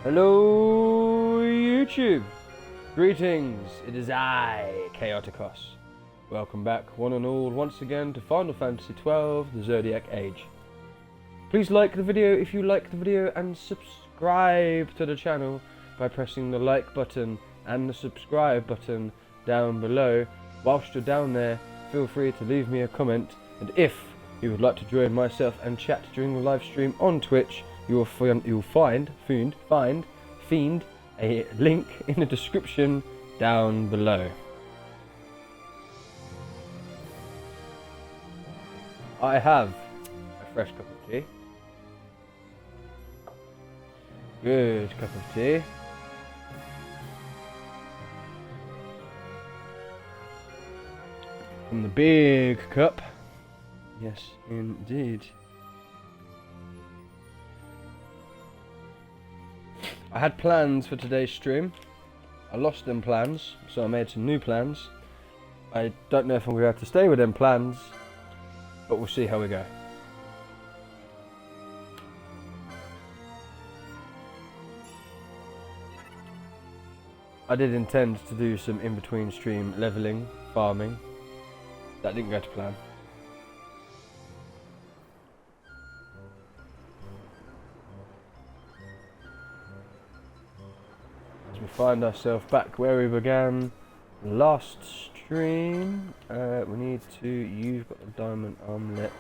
Hello, YouTube! Greetings, it is I, Chaoticos. Welcome back, one and all, once again to Final Fantasy XII, the Zodiac Age. Please like the video if you like the video and subscribe to the channel by pressing the like button and the subscribe button down below. Whilst you're down there, feel free to leave me a comment, and if you would like to join myself and chat during the live stream on Twitch, you'll find a link in the description down below. I have a fresh cup of tea. Good cup of tea. From the big cup. Yes, indeed. I had plans for today's stream. I lost them plans, so I made some new plans. I don't know if I'm going to have to stay with them plans, but we'll see how we go. I did intend to do some in-between stream leveling, farming. That didn't go to plan. We find ourselves back where we began last stream. You've got the diamond armlet.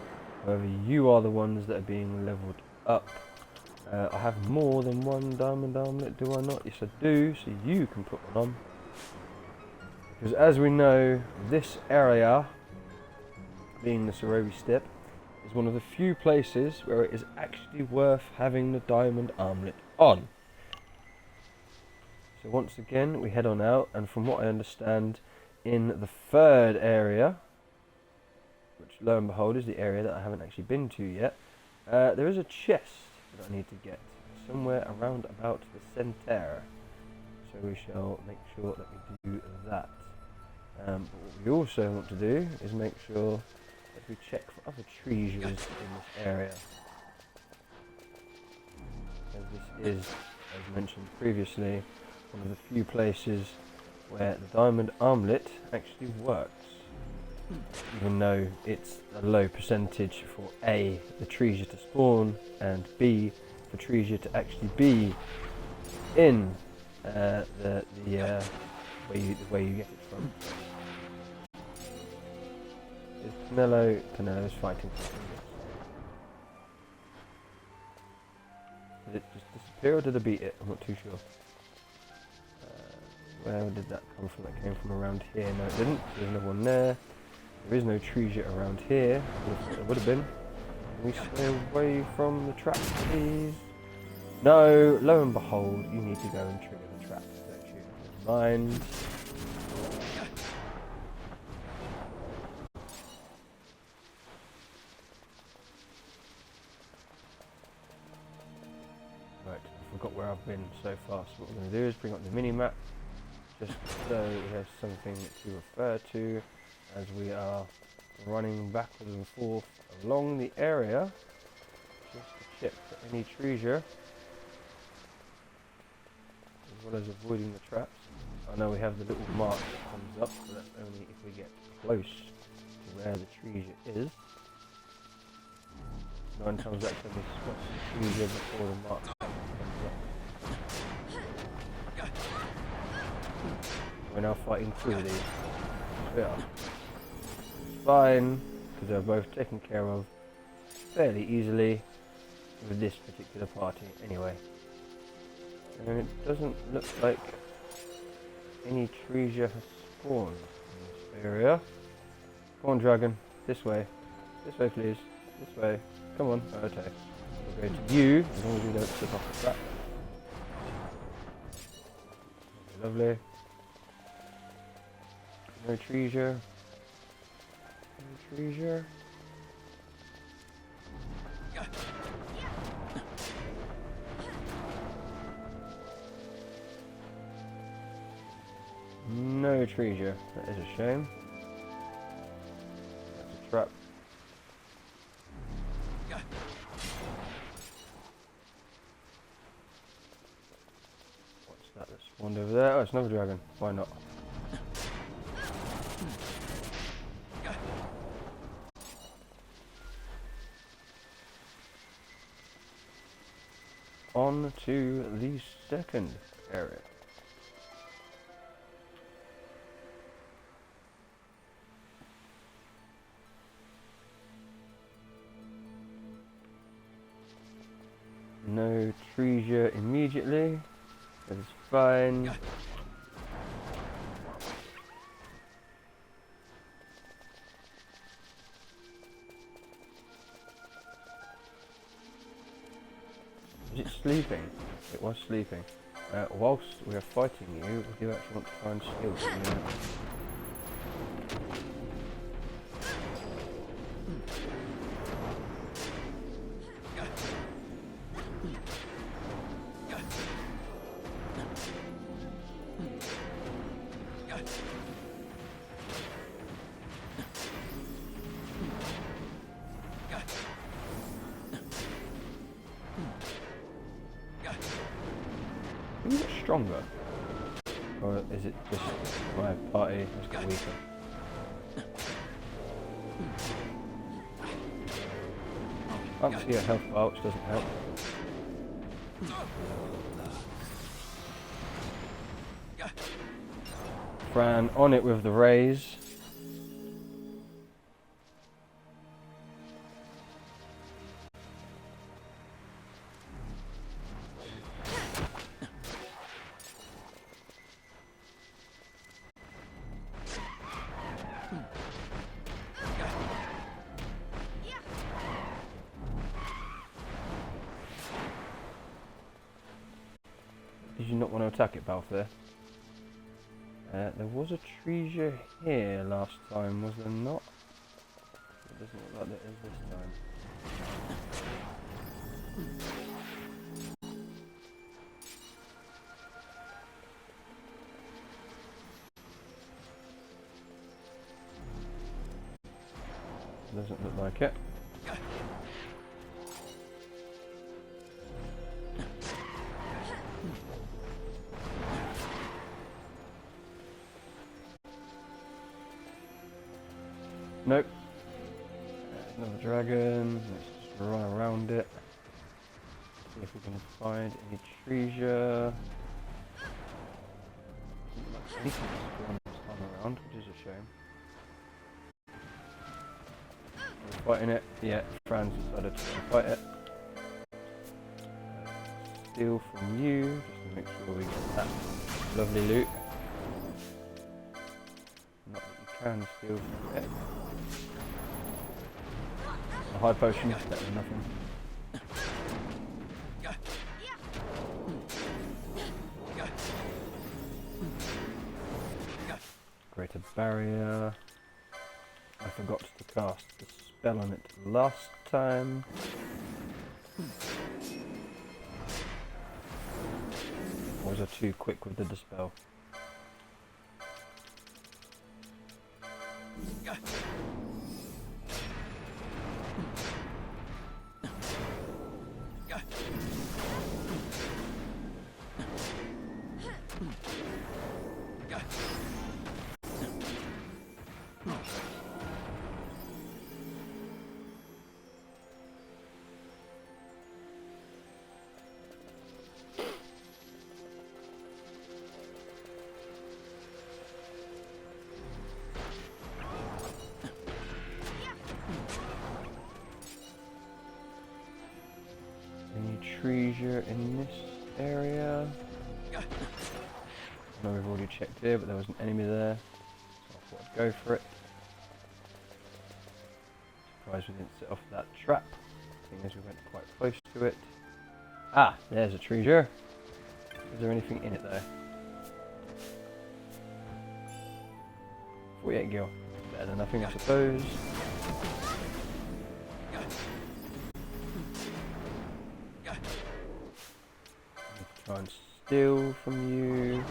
However, you are the ones that are being leveled up. I have more than one diamond armlet, do I not? Yes, I do, so you can put one on. Because as we know, this area, being the Sorobi Steppe, is one of the few places where it is actually worth having the diamond armlet on. So once again, we head on out, and from what I understand, in the third area, which lo and behold is the area that I haven't actually been to yet, there is a chest that I need to get somewhere around about the center. So we shall make sure that we do that. But what we also want to do is make sure that we check for other treasures in this area. As this is, as mentioned previously, one of the few places where the diamond armlet actually works, even though it's a low percentage for A, the treasure to spawn, and B, the treasure to actually be in where you get it from. Is Penelo's fighting something? Did it just disappear or did I beat it? I'm not too sure. Where did that come from? That came from around here. No, it didn't. There's no one there. There is no treasure around here. There would have been. Can we stay away from the trap, please? No, lo and behold, you need to go and trigger the trap, don't you? Never mind. Right, I forgot where I've been so far. So what we're going to do is bring up the mini-map, just so we have something to refer to as we are running backwards and forth along the area, just to check for any treasure, as well as avoiding the traps. I know we have the little mark that comes up, but that's only if we get close to where the treasure is. 9 times out of 10 we spot the treasure before the mark comes up. We're now fighting through these. We are. It's fine, because they're both taken care of fairly easily with this particular party anyway. And it doesn't look like any treasure has spawned in this area. Come on, dragon. This way. This way, please. This way. Come on. Okay. We'll go to you, as long as you don't slip off the track. Lovely. No treasure. No treasure. No treasure. That is a shame. That's a trap. Spawned over there. Oh, it's another dragon. Why not? On to the second area. No treasure immediately. That is fine. Was it sleeping? It was sleeping. Whilst we are fighting you, we do actually want to try and steal from you. Is it stronger? Or is it just my party has got weaker? I can't see a health bar, which doesn't help. Fran on it with the raise. Did you not want to attack it, Balfour? There was a treasure here last time, was there not? It doesn't look like there is this time. Doesn't look like it. Nope. Another dragon. Let's just run around it. See if we can find any treasure. Anything spawned this time around, which is a shame. We're fighting it. Yeah, Fran's decided to fight it. Steal from you, just to make sure we get that lovely loot. Not that you can steal from it. A high potion is better than nothing. Greater barrier. I forgot to cast the spell on it last time. Or was I too quick with the dispel? Any treasure in this area? I know we've already checked here, but there was an enemy there, so I thought I'd go for it. Surprised we didn't set off that trap, seeing as we went quite close to it. Ah, there's a treasure. Is there anything in it though? 48 gil. Better than nothing, I suppose. Try and steal from you.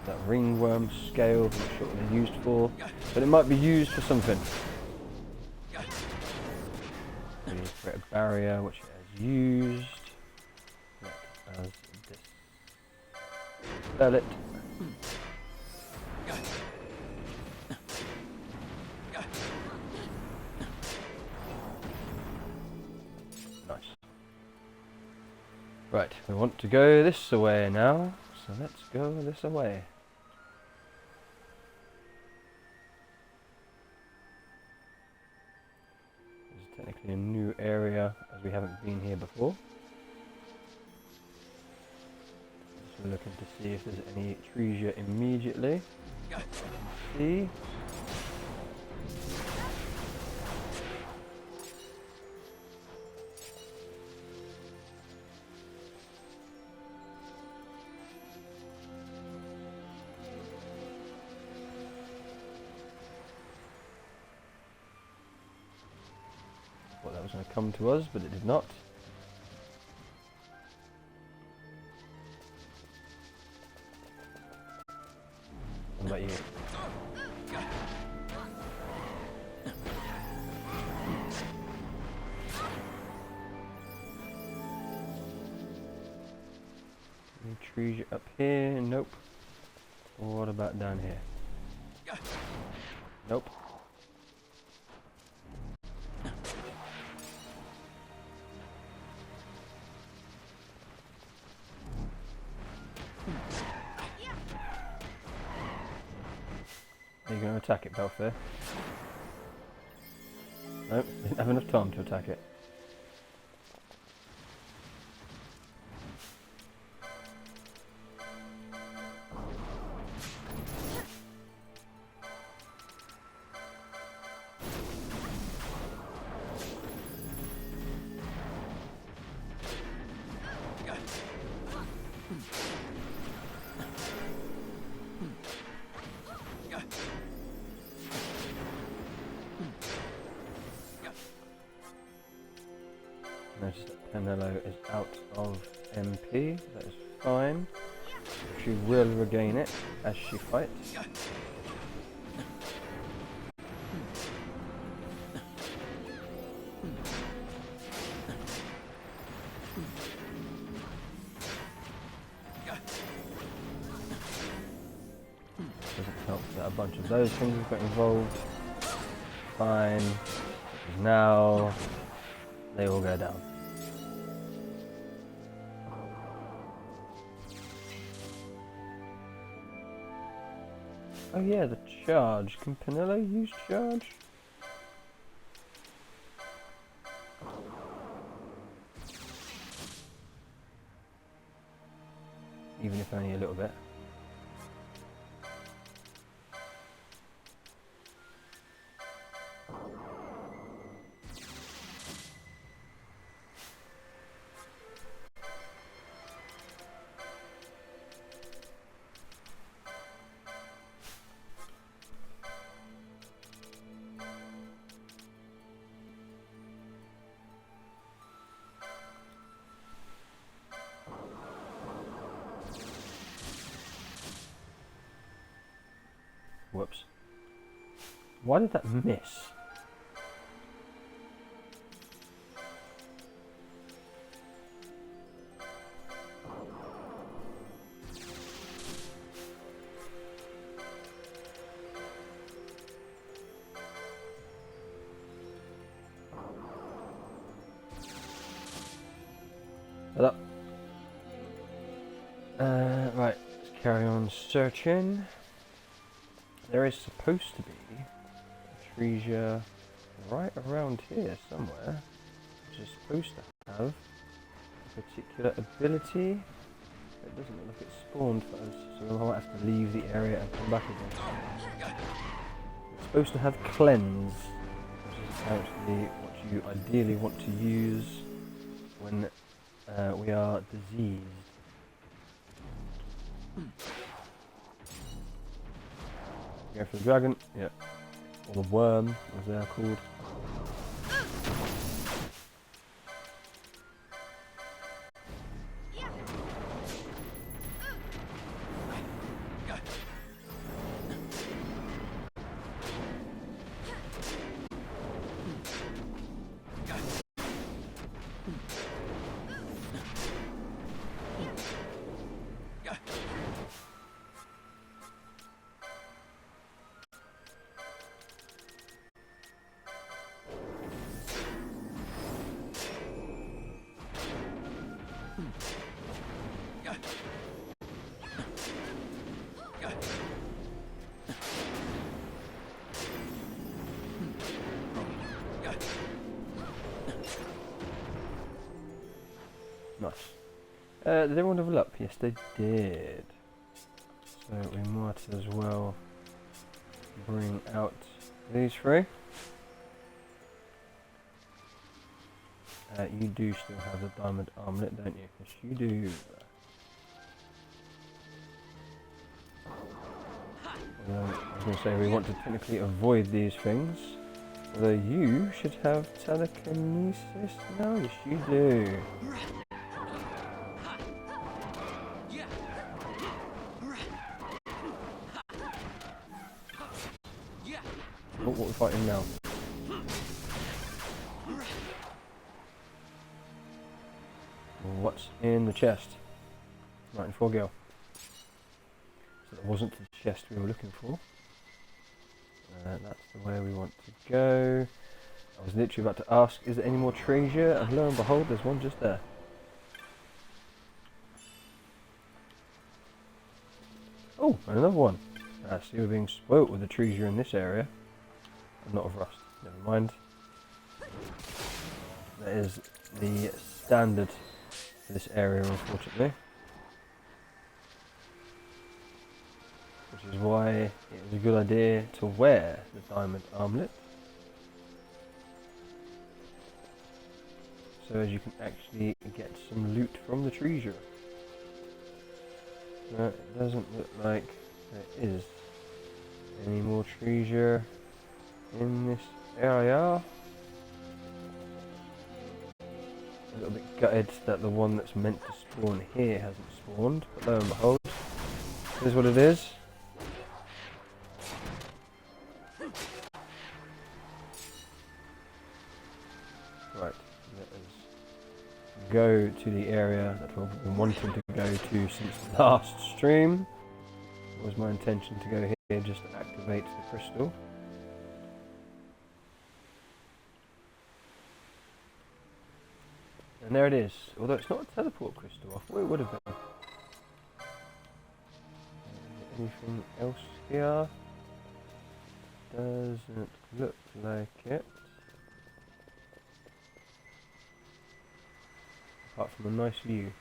That ringworm scale, I'm not sure what they're used for, but it might be used for something. We create a barrier, which it has used. That does this Sell it. Nice. Right, we want to go this way now, so let's go this way. This is technically a new area, as we haven't been here before. Just looking to see if there's any trees here immediately. See. Thought that was going to come to us, but it did not. What about you? Any trees up here? Nope. What about down here? Nope. Are you going to attack it, Belfair? Nope, didn't have enough time to attack it. Notice that Penelo is out of MP, that is fine. She will regain it as she fights. Doesn't help that a bunch of those things have got involved. Fine. Now they all go down. Oh yeah, the charge. Can Penelo use charge? Even if only a little bit. Whoops. Why did that miss? Hello. Right, let's carry on searching. There is supposed to be a treasure right around here somewhere, which is supposed to have a particular ability. It doesn't look like it's spawned for us, so we might have to leave the area and come back again. It's supposed to have cleanse, which is actually what you ideally want to use when we are diseased. Go for the dragon, yeah. Or the worm, as they are called. Did everyone level up? Yes, they did. So we might as well bring out these three. You do still have the diamond armlet, don't you? Yes, you do. I was going to say we want to technically avoid these things. Although you should have telekinesis now. Yes, you do. Oh, what are we fighting now? What's in the chest? 94 gil. So that wasn't the chest we were looking for. That's the way we want to go. I was literally about to ask, is there any more treasure? And lo and behold, there's one just there. Oh, and another one. I see we're being spoilt with the treasure in this area. Not of rust, never mind. That is the standard for this area, unfortunately. Which is why it was a good idea to wear the diamond armlet. So as you can actually get some loot from the treasure. No, it doesn't look like there is any more treasure in this area. A little bit gutted that the one that's meant to spawn here hasn't spawned, but lo and behold, this is what it is. Right, let us go to the area that we've been wanting to go to since the last stream. It was my intention to go here just to activate the crystal. And there it is, although it's not a teleport crystal, I thought it would have been. Anything else here? Doesn't look like it. Apart from a nice view.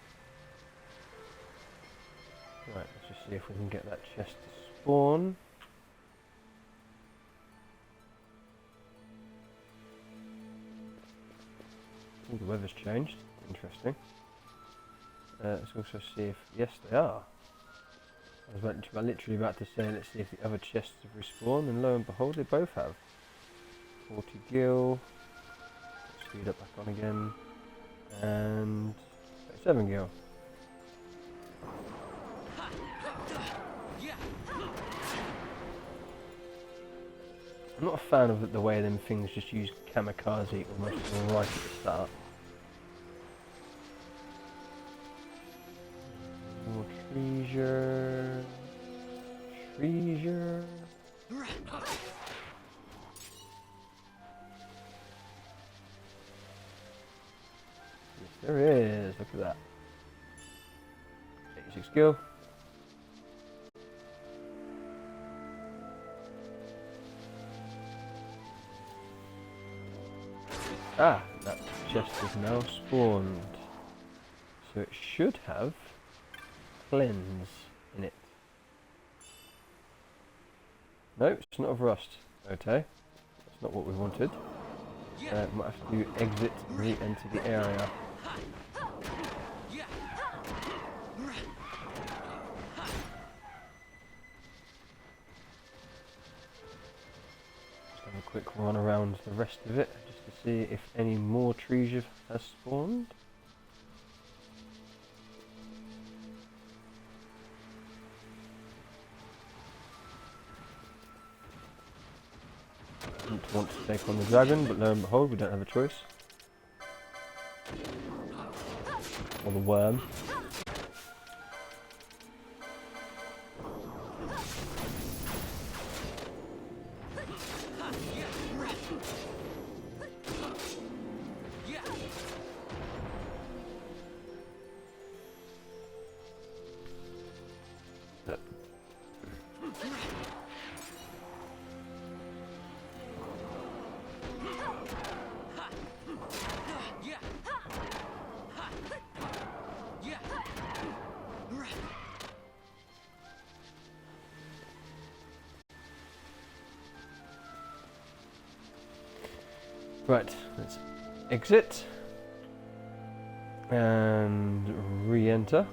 Right, let's just see if we can get that chest to spawn. Oh, the weather's changed. Interesting. Let's also see if... Yes, they are. I was literally about to say, let's see if the other chests have respawned, and lo and behold, they both have. 40 gil. Let's speed up back on again. And 7 gil. I'm not a fan of the way them things just use kamikaze almost right at the start. More treasure. Treasure. Yes, there is. Look at that. 86 gil. Ah, that chest is now spawned. So it should have cleanse in it. No, it's not of rust. Okay, that's not what we wanted. Might have to exit and re-enter the area. Just have a quick run around the rest of it, just to see if any more treasure has spawned. Didn't want to take on the dragon, but lo and behold, we don't have a choice. Or the worm. Right, let's exit and re-enter.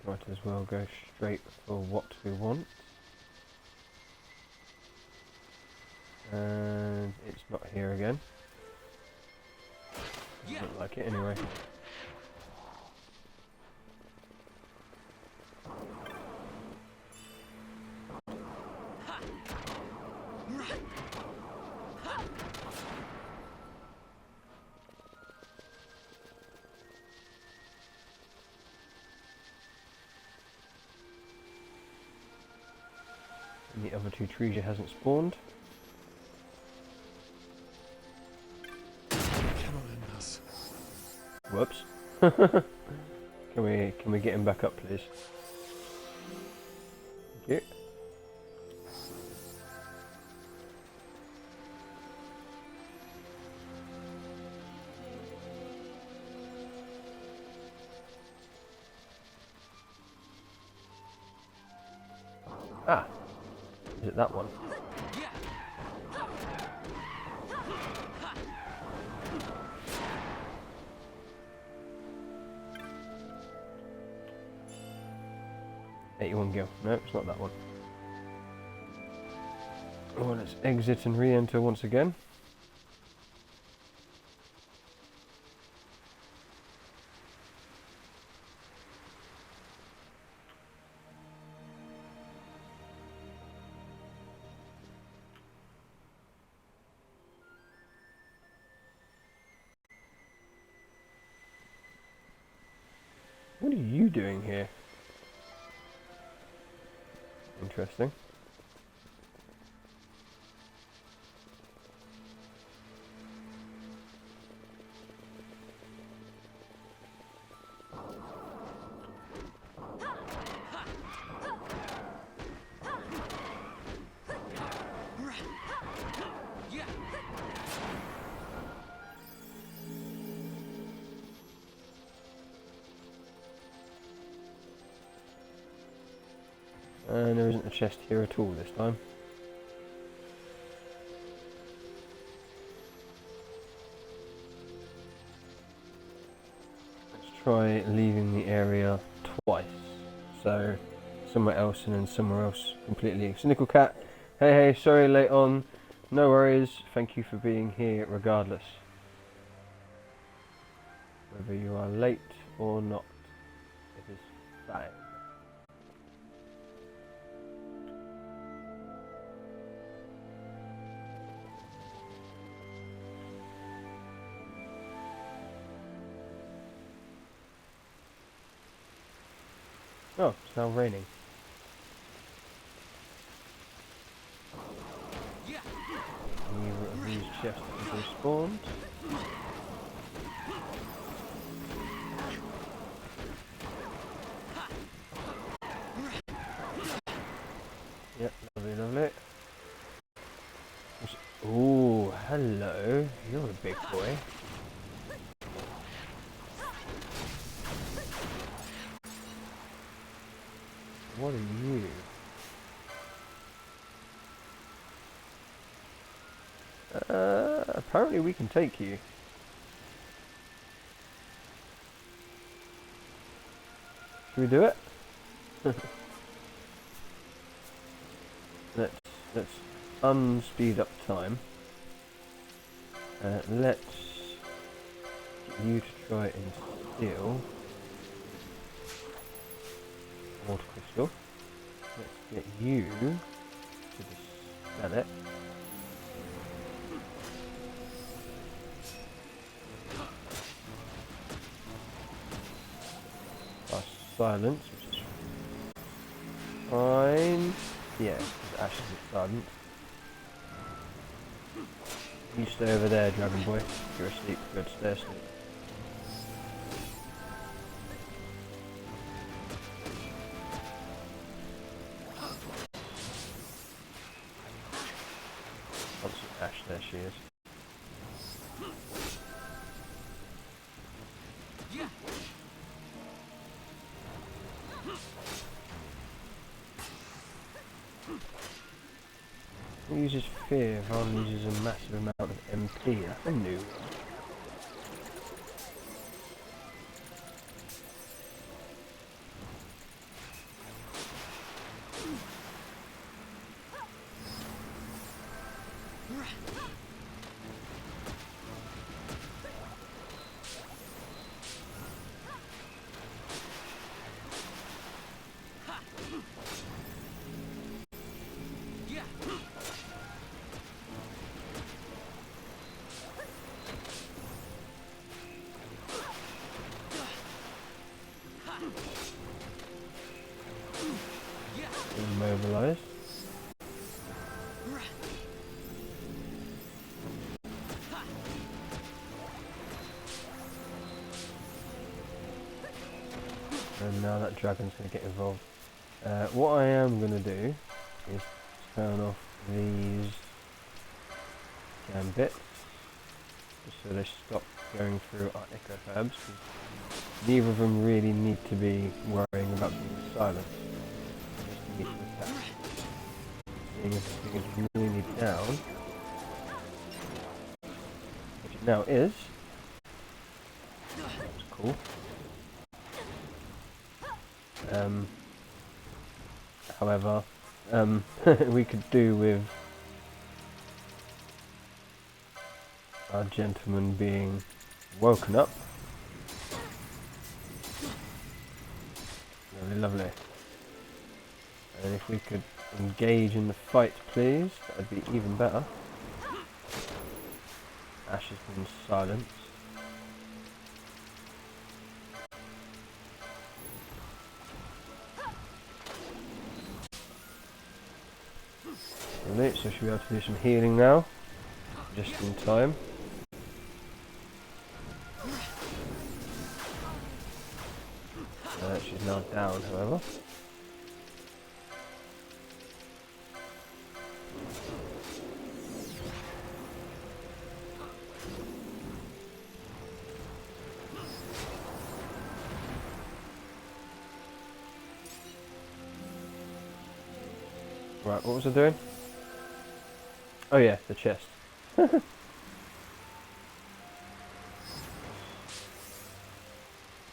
Might as well go straight for what we want. And it's not here again. Doesn't look like it anyway. And the other two trees hasn't spawned. Whoops. Can we get him back up, please? Thank you. Ah, is it that one? Gil. No, it's not that one. Oh, let's exit and re-enter once again. What are you doing here? Interesting. And there isn't a chest here at all this time. Let's try leaving the area twice. So somewhere else and then somewhere else completely. Cynical Cat, hey, sorry late on. No worries, thank you for being here regardless. Whether you are late or not, it is fine. Oh, it's now raining. Neither of these chests have respawned. Yep, lovely. Ooh, hello. You're a big boy. What are you? Apparently we can take you. Should we do it? let's unspeed up time. Let's get you to try and steal Water Crystal. Let's get you to sell it. Our silence, which is fine. Yeah, it's actually silent. You stay over there, Dragon Boy. You're asleep. Go to stay asleep. Constant Ash There she is. Who uses fear? Varn uses a massive amount of MP. That's a new one. Immobilized. And now that dragon's going to get involved. What I am going to do is turn off these gambits just so they stop going through our echoherbs. Neither of them really need to be worrying about being silent. They just need to attack. Seeing as this thing is really down, which it now is. That's cool. However, we could do with our gentleman being woken up. Lovely, lovely. And if we could engage in the fight, please, that would be even better. Ash has been silenced. Brilliant, so should we be able to do some healing now? Just in time. She's now down, however. Right, what was I doing? Oh yeah, the chest.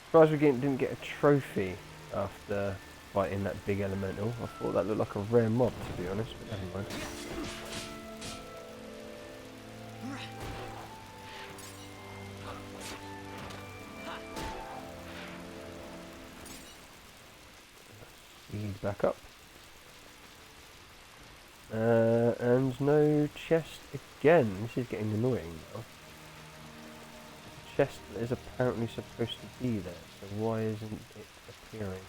Surprised we didn't get a trophy after fighting that big elemental. I thought that looked like a rare mob, to be honest, but never mind. Speed back up. And no chest again. This is getting annoying now. The chest is apparently supposed to be there, so why isn't it appearing?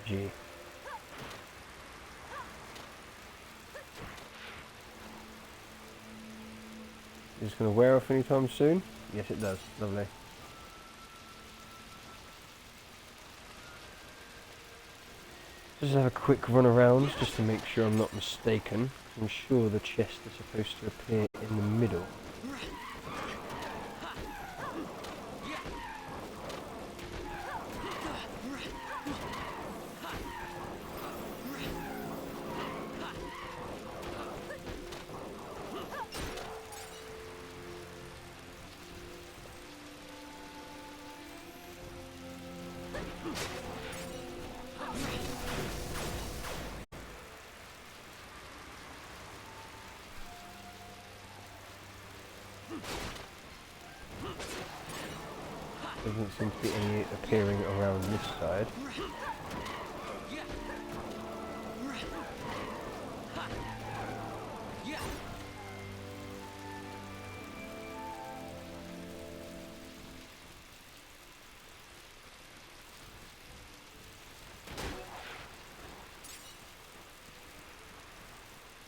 G. Is this going to wear off anytime soon? Yes, it does. Lovely. Just have a quick run around just to make sure I'm not mistaken. I'm sure the chest is supposed to appear in the middle. Doesn't seem to be any appearing around this side.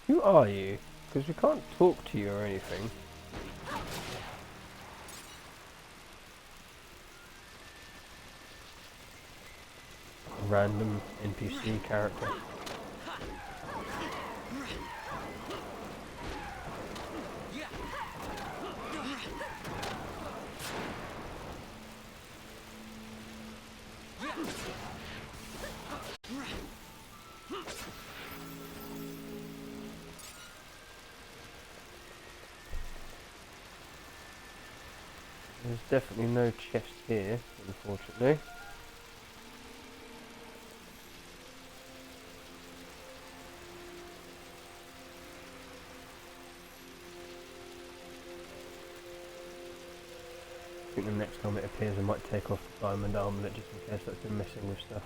Who are you? Because we can't talk to you or anything. random NPC character. There's definitely no chest here, unfortunately. I think the next time it appears I might take off the diamond armlet just in case that's been messing with stuff.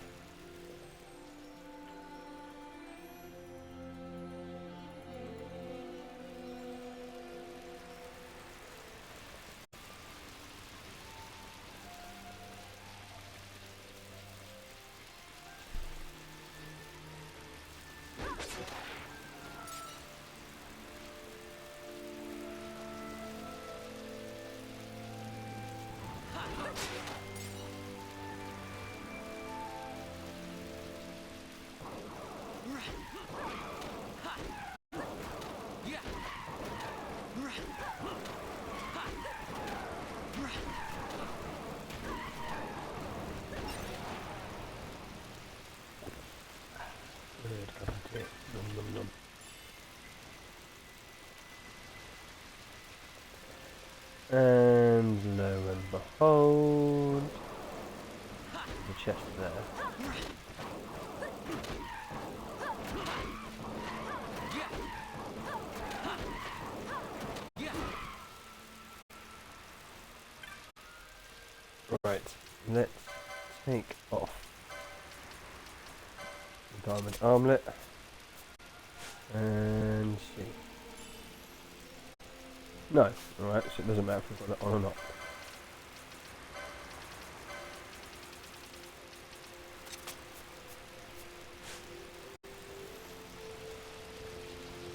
And lo and behold, the chest there. Right, let's take off the diamond armlet and see. No, alright, so it doesn't matter if we've got it on or not.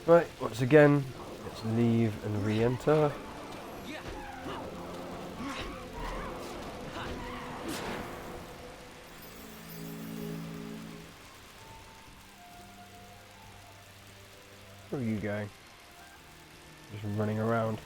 Right, once again, let's leave and re-enter. Where are you going? Just running around.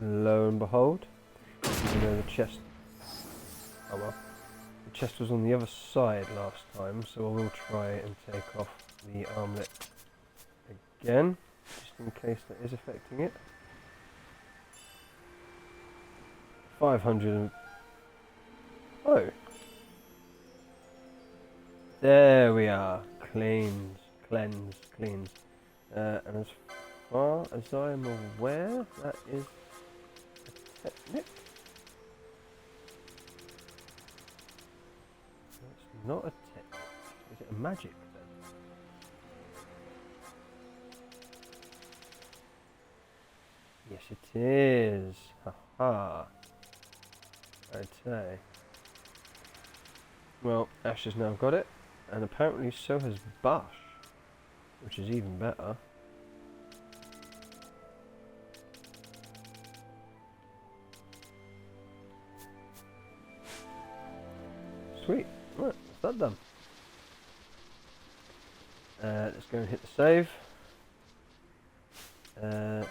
Lo and behold, even though the chest, oh well, the chest was on the other side last time, so I will try and take off the armlet again, just in case that is affecting it. 500 and... oh! There we are, cleanse. And as far as I'm aware, that is a technic. It's not a technic. Is it a magic then? Yes it is. Haha. Okay. Well, Ash has now got it, and apparently so has Bush, which is even better. Sweet. Right, that's that done. Let's go and hit the save. Let's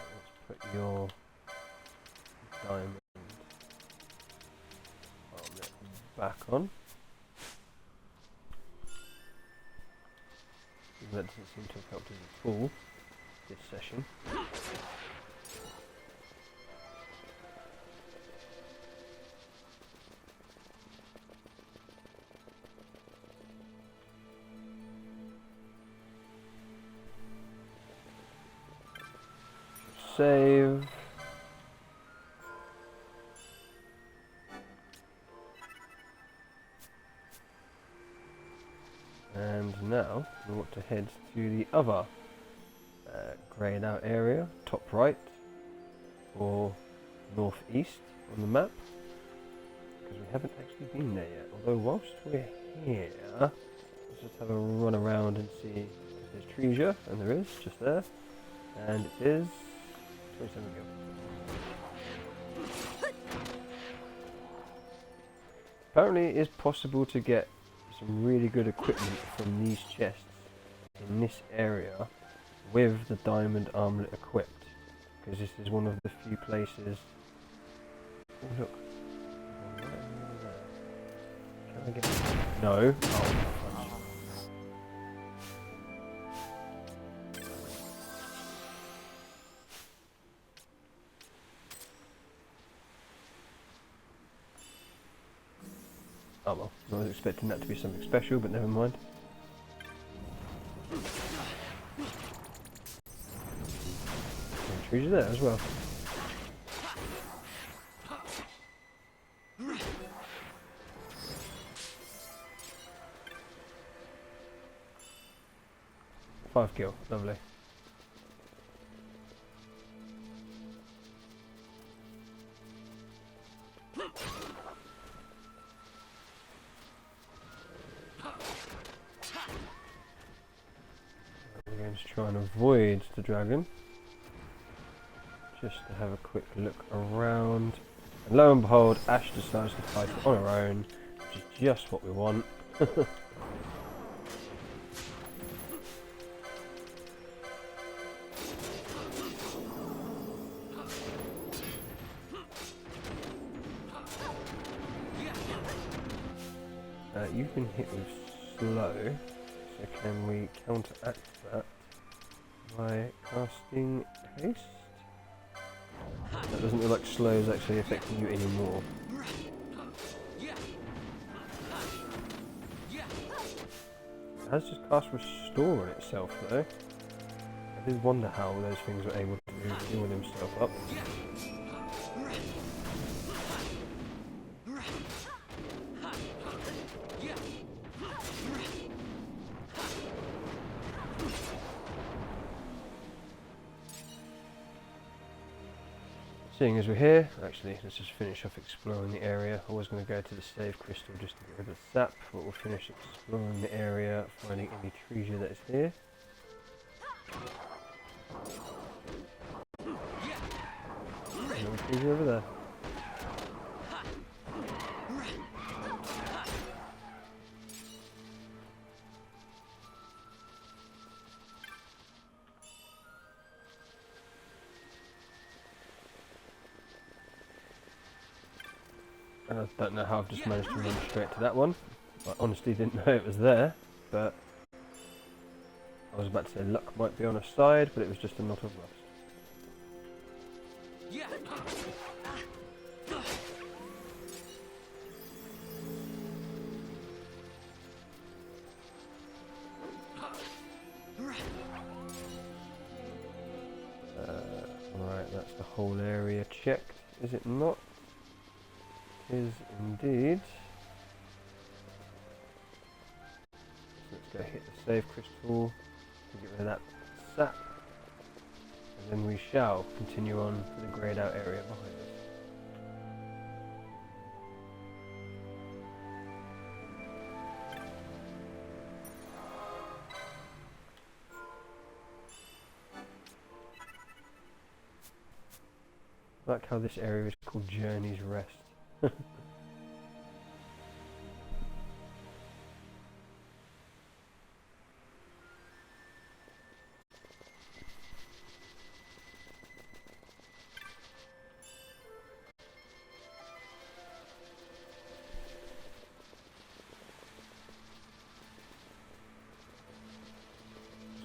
put your diamond armlet back on. That doesn't seem to have helped us at all this session. save. And now we want to head to the other greyed out area, top right, or northeast on the map, because we haven't actually been there yet. Although whilst we're here, let's just have a run around and see if there's treasure, and there is, just there, and it is 27 gil. Apparently it is possible to get some really good equipment from these chests in this area with the diamond armlet equipped, because this is one of the few places. Oh look, can I get no? Oh well, I was expecting that to be something special, but never mind. Treasure there as well. Five gil, lovely. We're going to try and avoid the dragon, just to have a quick look around. And lo and behold, Ash decides to fight it on her own, which is just what we want. You can hit with slow, so can we counteract that by casting haste? That doesn't look like slow is actually affecting you anymore. It has just cast restore on itself though. I did wonder how those things were able to heal themselves up. Seeing as we're here, actually, let's just finish off exploring the area. I was going to go to the save crystal just to get rid of the sap, but we'll finish exploring the area, finding any treasure that is here. No treasure over there. I don't know how I've just managed to run straight to that one. I honestly didn't know it was there, but I was about to say luck might be on our side, but it was just a knot of rust. Right, that's the whole area checked, is it not? Is indeed. So let's go hit the save crystal to get rid of that sap, and then we shall continue on to the greyed out area behind us. I like how this area is called Journey's Rest. Just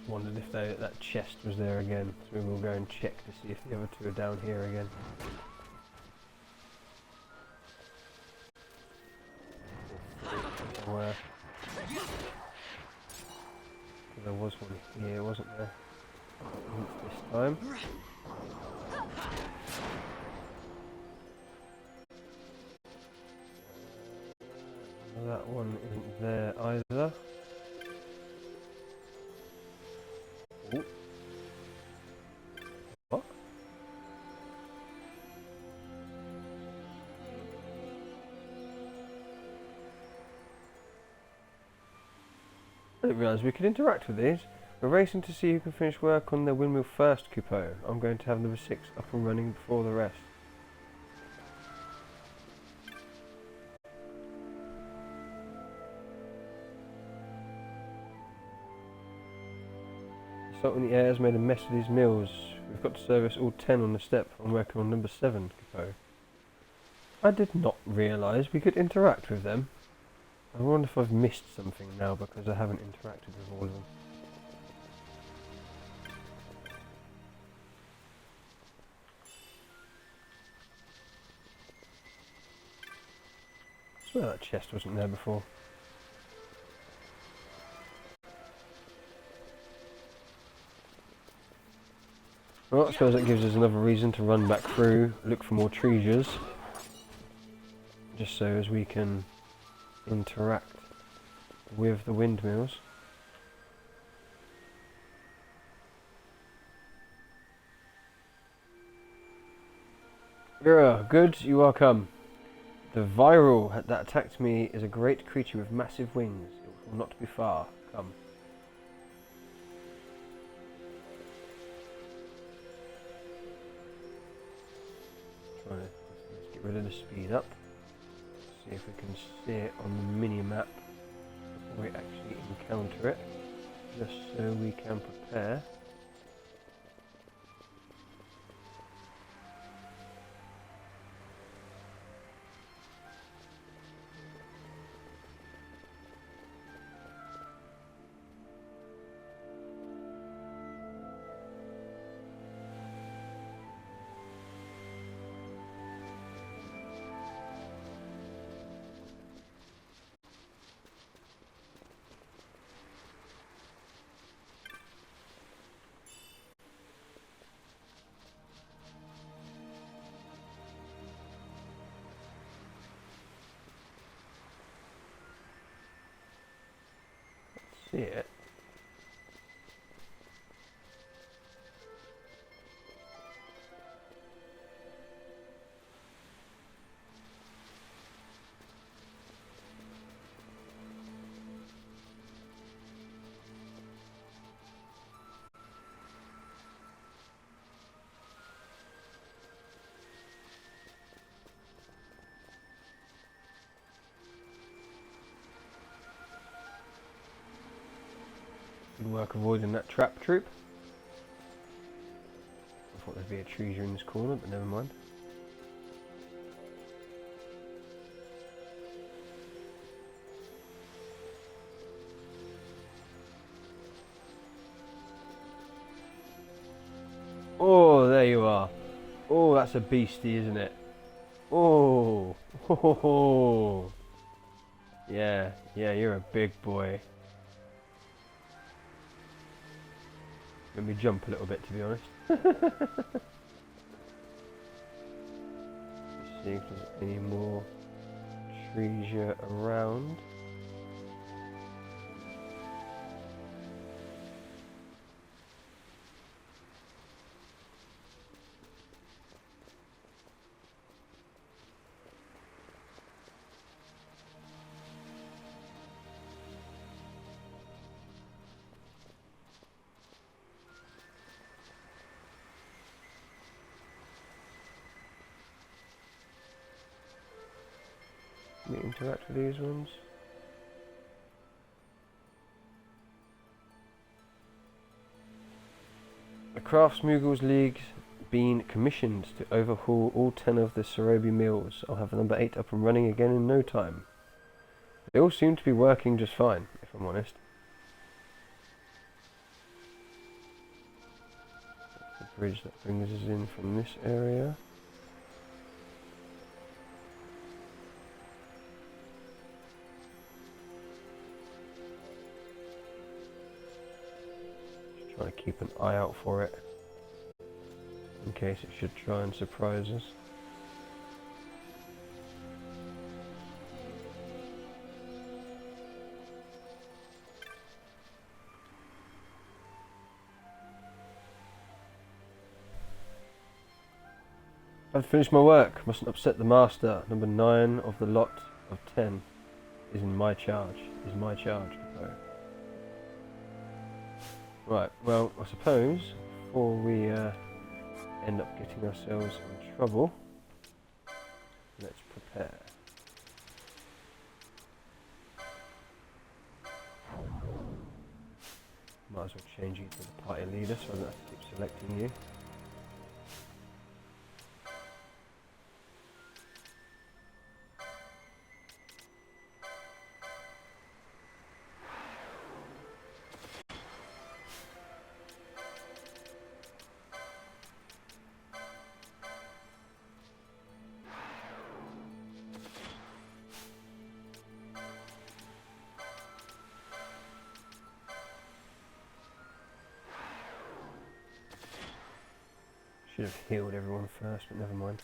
wondered if that chest was there again, so we will go and check to see if the other two are down here again. Where there was one here, wasn't there? This time. That one isn't there either. Ooh. What? I didn't realise we could interact with these. We're racing to see who can finish work on their windmill first, Kupo. I'm going to have number 6 up and running before the rest. Salt in the air has made a mess of these mills. We've got to service all 10 on the step. I'm working on number 7, Kupo. I did not realise we could interact with them. I wonder if I've missed something now because I haven't interacted with all of them. I swear that chest wasn't there before. Well, I suppose that gives us another reason to run back through, look for more treasures, just so as we can interact with the windmills. Vera, good, you are come. The viral that attacked me is a great creature with massive wings. It will not be far. Come. Let's get rid of the speed up. See if we can see it on the mini map before we actually encounter it, just so we can prepare. See it. Good work avoiding that trap troop. I thought there'd be a treasure in this corner, but never mind. Oh, there you are. Oh, that's a beastie, isn't it? Oh, ho, ho, ho. Yeah, you're a big boy. Let me jump a little bit, to be honest. See if there's any more treasure around. Let me interact with these ones. The Craftsmoogles League's been commissioned to overhaul all 10 of the Sorobi mills. I'll have number 8 up and running again in no time. They all seem to be working just fine, if I'm honest. That's the bridge that brings us in from this area. Trying to keep an eye out for it. in case it should try and surprise us. I've finished my work. Mustn't upset the master. Number 9 of the lot of 10 is in my charge. Is my charge. Okay. Right. Well, I suppose before we end up getting ourselves in trouble, let's prepare. Might as well change you to the party leader so I don't have to keep selecting you. Should have healed everyone first, but never mind.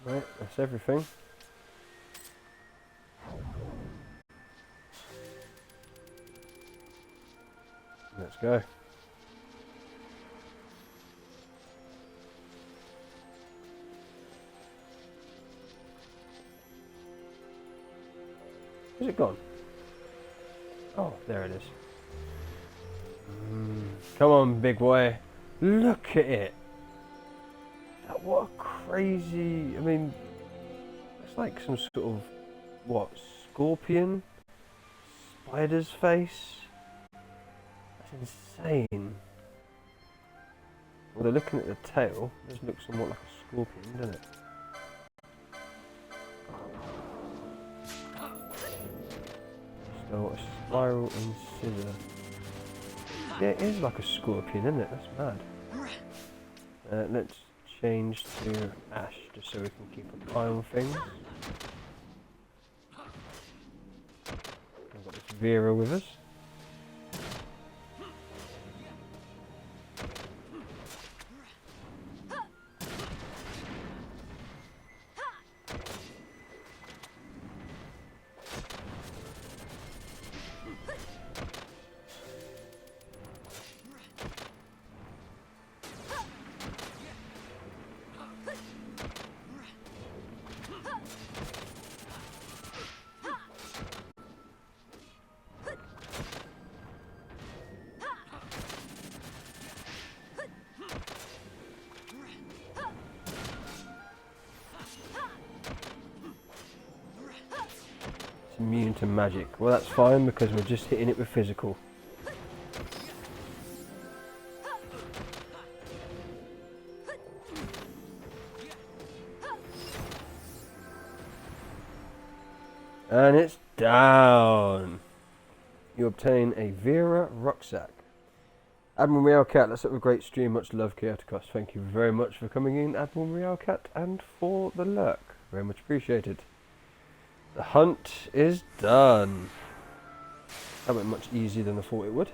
Right, that's everything. Let's go. Is it gone? Oh, there it is. Come on, big boy. Look at it. What a crazy... I mean, it's like some sort of, what, scorpion? Spider's face? That's insane. Well, they're looking at the tail. It does look somewhat like a scorpion, doesn't it? So, a spiral and scissor. Yeah, it is like a scorpion, isn't it? That's mad. Let's change to Ash, just so we can keep an eye on things. We've got this Vera with us. Immune to magic. Well, that's fine because we're just hitting it with physical. And it's down. You obtain a Vera rucksack. Admiral Meow Cat, let's have a great stream. Much love, Chaoticos. Thank you very much for coming in, Admiral Meow Cat, and for the lurk. Very much appreciated. The hunt is done. That went much easier than I thought it would.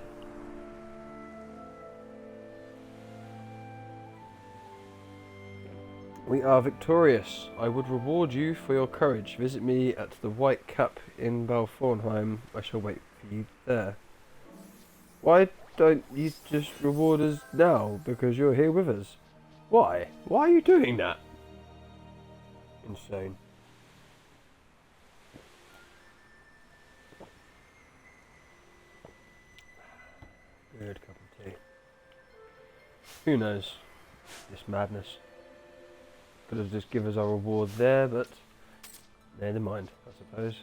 We are victorious. I would reward you for your courage. Visit me at the White Cup in Balfornheim. I shall wait for you there. Why don't you just reward us now because you're here with us? Why? Why are you doing that? Insane. Good cup of tea. Who knows? This madness. Could have just given us our reward there, but never mind, I suppose.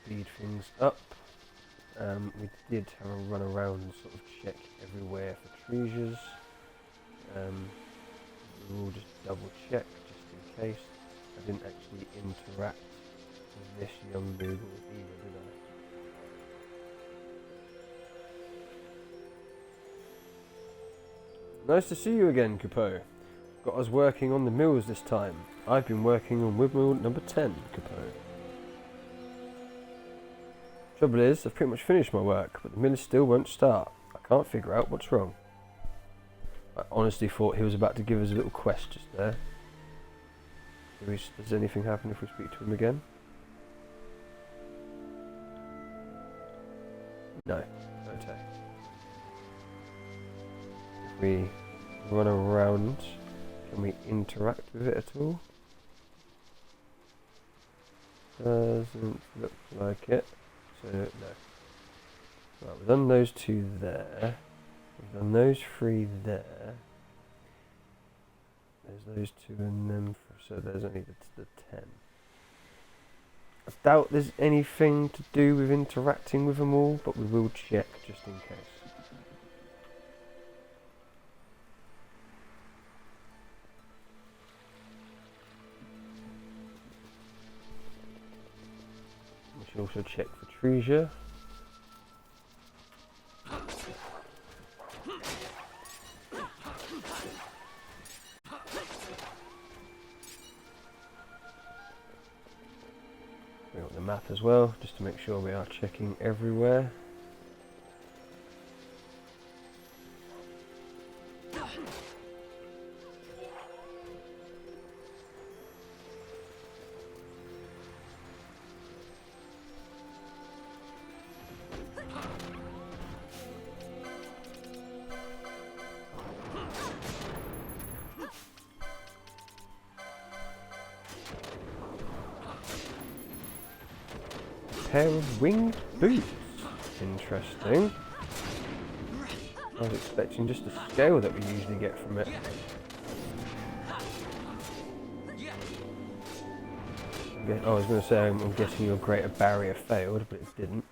Speed things up. We did have a run around and sort of check everywhere for treasures. We'll just double check just in case. I didn't actually interact with this young Moogle either, did I? Nice to see you again, Kupo. Got us working on the mills this time. I've been working on windmill number 10, Kupo. Trouble is, I've pretty much finished my work, but the mill still won't start. I can't figure out what's wrong. I honestly thought he was about to give us a little quest just there. Does anything happen if we speak to him again? No. Okay. If we run around, can we interact with it at all? Doesn't look like it. So, no. Right, we've done those two there. We've done those three there. There's those two and them, so there's only the 10. I doubt there's anything to do with interacting with them all, but we will check just in case. We should also check for treasure. We got the map as well, just to make sure we are checking everywhere. Pair of winged boots. Interesting. I was expecting just the scale that we usually get from it. I was going to say I'm guessing your greater barrier failed, but it didn't.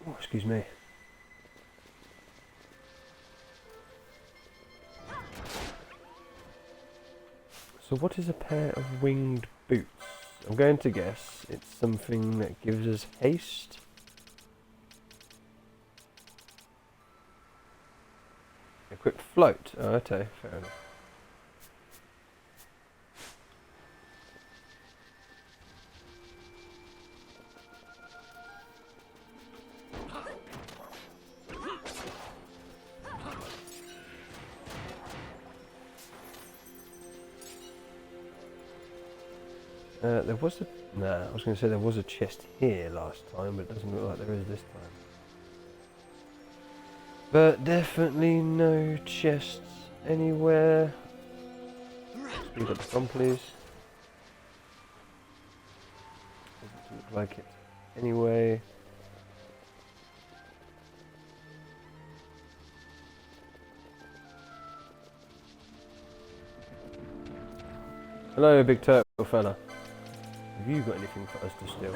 Oh, excuse me. So what is a pair of winged boots? I'm going to guess it's something that gives us haste. A quick float. Oh, okay, fair enough. There was a... Nah, I was going to say there was a chest here last time, but it doesn't look like there is this time. But definitely no chests anywhere. Speed up the gun, please. Doesn't look like it anyway. Hello, big turtle fella. Have you got anything for us to steal?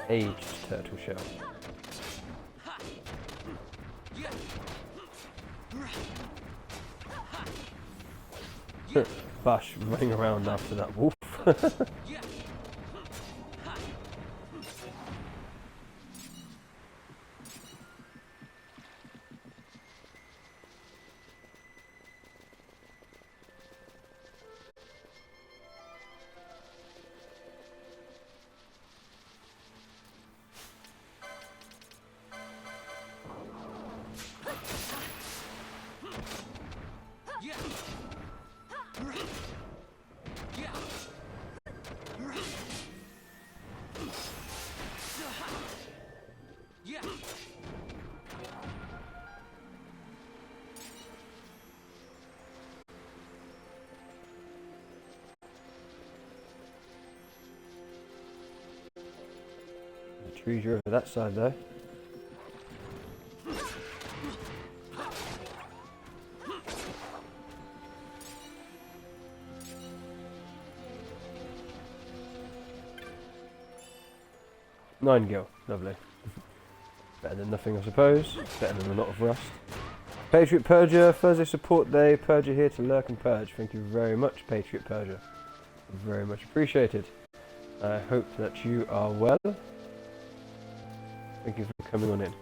Aged turtle shell. Bush running around after that wolf. The trees are over that side though. Nine-gil, lovely. Better than nothing, I suppose. Better than a lot of rust. Patriot Purger, Thursday support day. Purger here to lurk and purge. Thank you very much, Patriot Purger. Very much appreciated. I hope that you are well. Thank you for coming on in.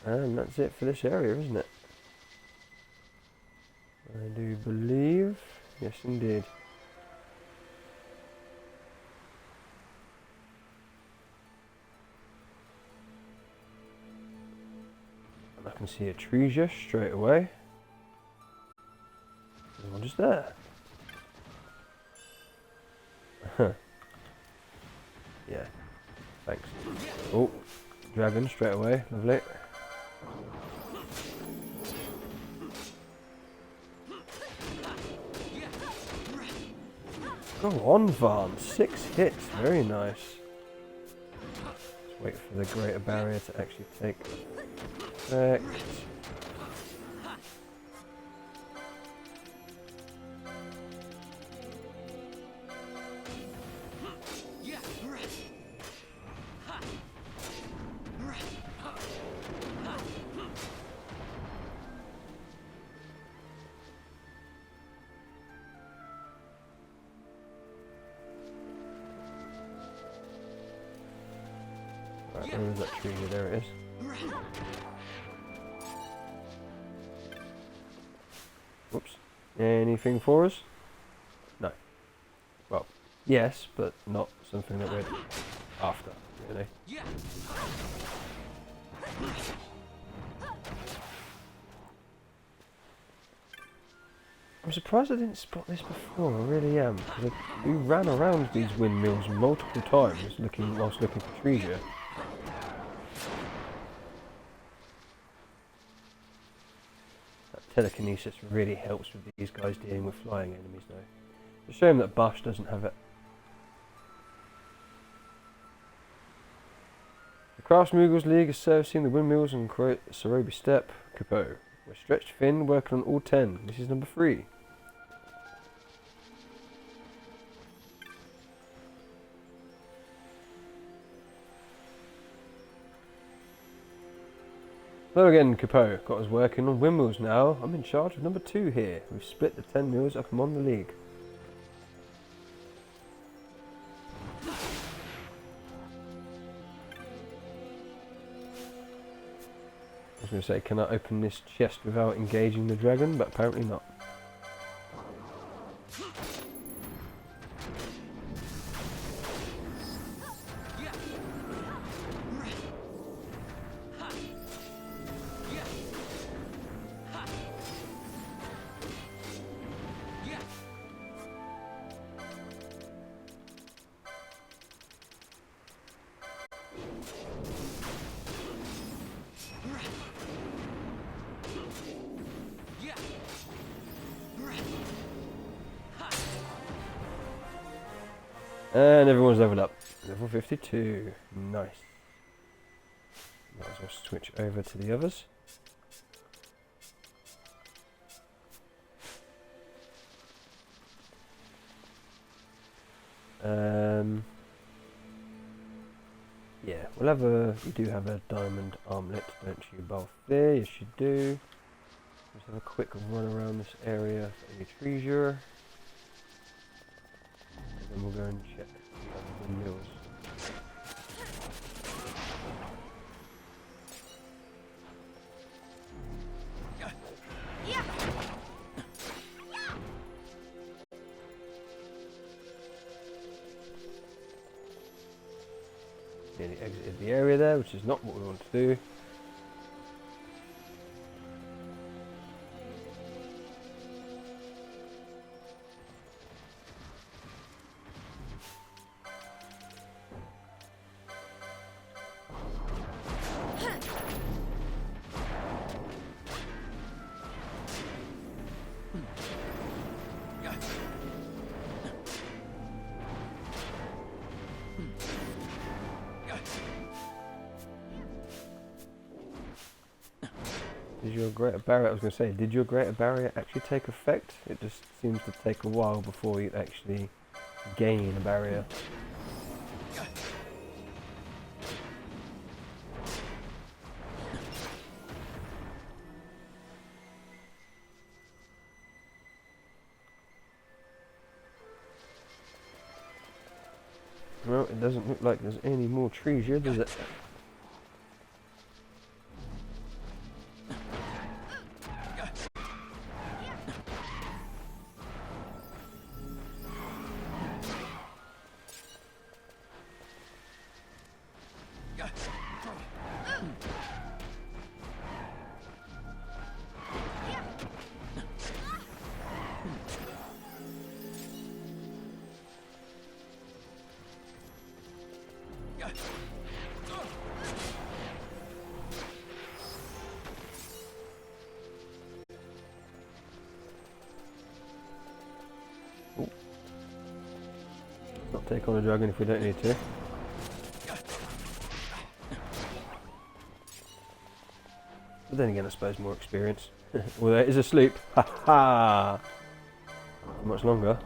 And that's it for this area, isn't it? I do believe. Yes, indeed. And I can see a treasure straight away. There's one just there. Yeah. Thanks. Oh, dragon straight away. Lovely. Go on, Varn. 6 hits. Very nice. Let's wait for the greater barrier to actually take effect. Right, where is that tree? There it is. Whoops. Anything for us? No. Well, yes, but not something that we're after, really. I'm surprised I didn't spot this before, I really am. Because we ran around these windmills multiple times whilst looking for treasure. Telekinesis really helps with these guys dealing with flying enemies though. It's a shame that Bush doesn't have it. The Craftsmoogles League is servicing the windmills and Sorobi Steppe, Kupo. We're stretched thin, working on all 10. This is number 3. Hello again, Kupo. Got us working on windmills now. I'm in charge of number 2 here. We've split the 10 mills up among the league. I was going to say, can I open this chest without engaging the dragon? But apparently not. And everyone's leveled up. Level 52. Nice. Might as well switch over to the others. Yeah, we'll have a. You do have a diamond armlet, don't you, Balthier? Yes, you do. Let's have a quick run around this area for any treasure. And then we'll go and check the other windmills. Nearly exited the area there, which is not what we want to do. Did your greater barrier, I was going to say, did your greater barrier actually take effect? It just seems to take a while before you actually gain a barrier. Well, it doesn't look like there's any more trees here, does it? Not take on a dragon if we don't need to. But then again, I suppose more experience. Well, there is asleep. Ha ha! Not much longer.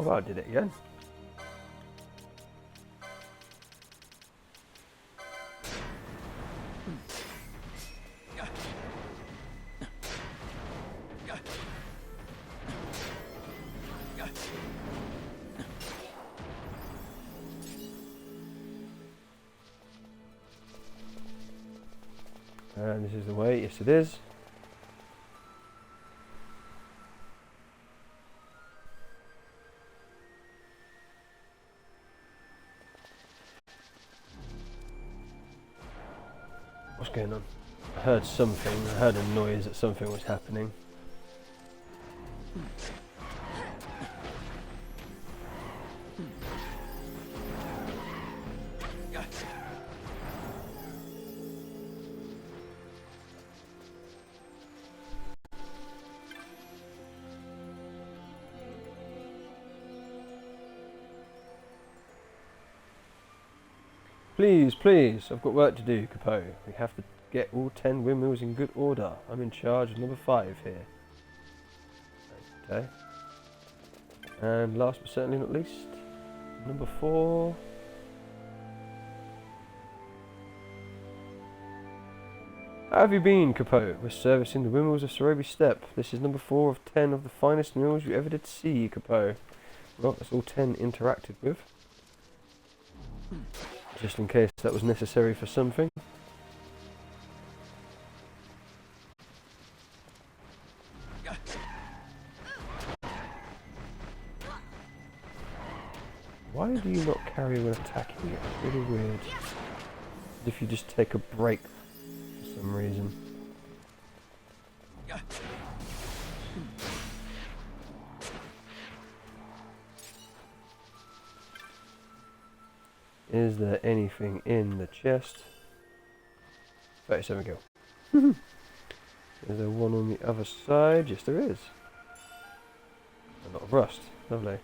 Oh, I did it again. And this is the way. Yes, it is. What's going on? I heard something. I heard a noise that something was happening. Please, please, I've got work to do, Capo. We have to get all 10 windmills in good order. I'm in charge of number 5 here. Okay. And last but certainly not least, number 4. How have you been, Capo? We're servicing the windmills of Sorobi Steppe. This is number 4 of 10 of the finest mills you ever did see, Capo. Well, that's all 10 interacted with. Just in case that was necessary for something. Why do you not carry when attacking? It's really weird. As if you just take a break for some reason. Is there anything in the chest? 37 gil. Is there one on the other side? Yes, there is. A lot of rust. Lovely.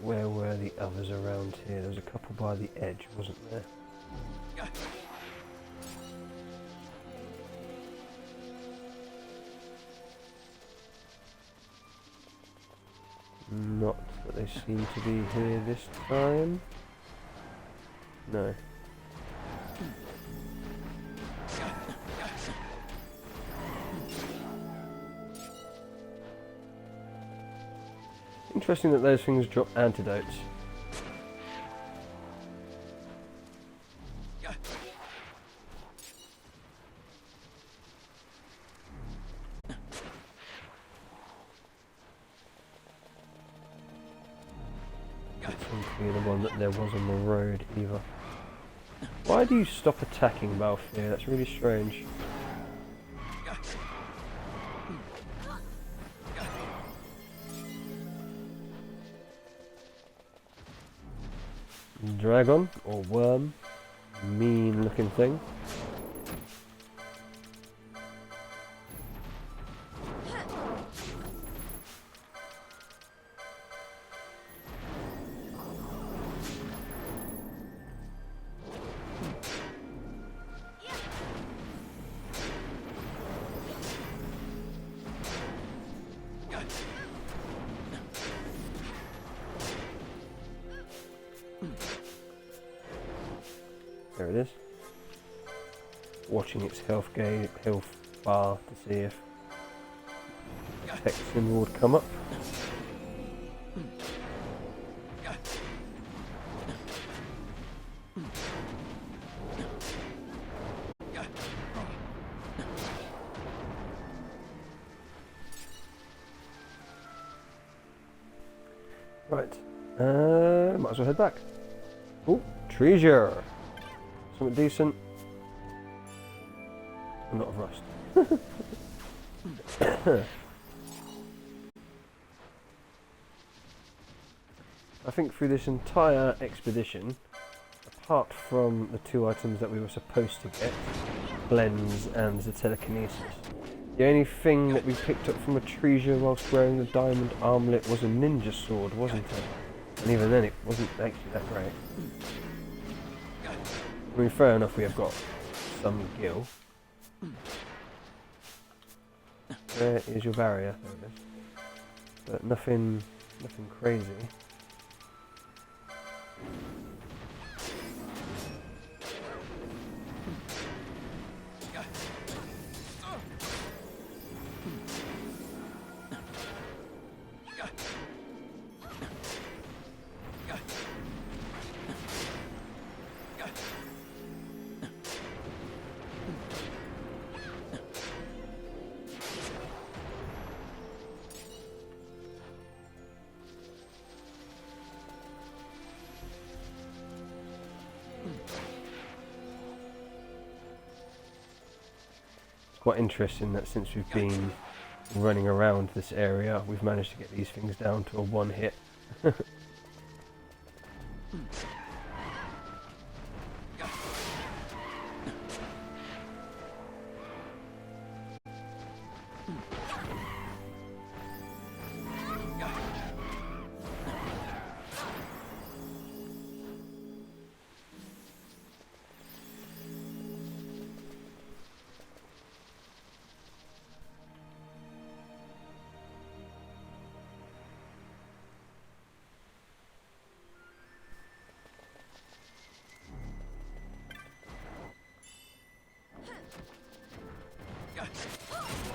Where were the others around here? There was a couple by the edge, wasn't there? Not that they seem to be here this time. No. Interesting that those things drop antidotes. That seems to be the one that there was on the road either. Why do you stop attacking Balthier? That's really strange. Dragon or worm, mean looking thing. There it is. Watching its health bar to see if text symbol would come up. Right, might as well head back. Oh, treasure! Something decent. A lot of rust. I think through this entire expedition, apart from the two items that we were supposed to get, Blends and the telekinesis, the only thing that we picked up from a treasure whilst wearing the diamond armlet was a ninja sword, wasn't it? And even then it wasn't actually that great. I mean, fair enough, we have got some gil. Where is your barrier? There it is. But nothing crazy. Quite interesting that since we've been running around this area, we've managed to get these things down to a one hit.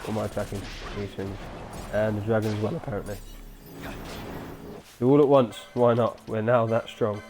All my attacking these things. And the dragon as well, apparently. Do all at once, why not? We're now that strong.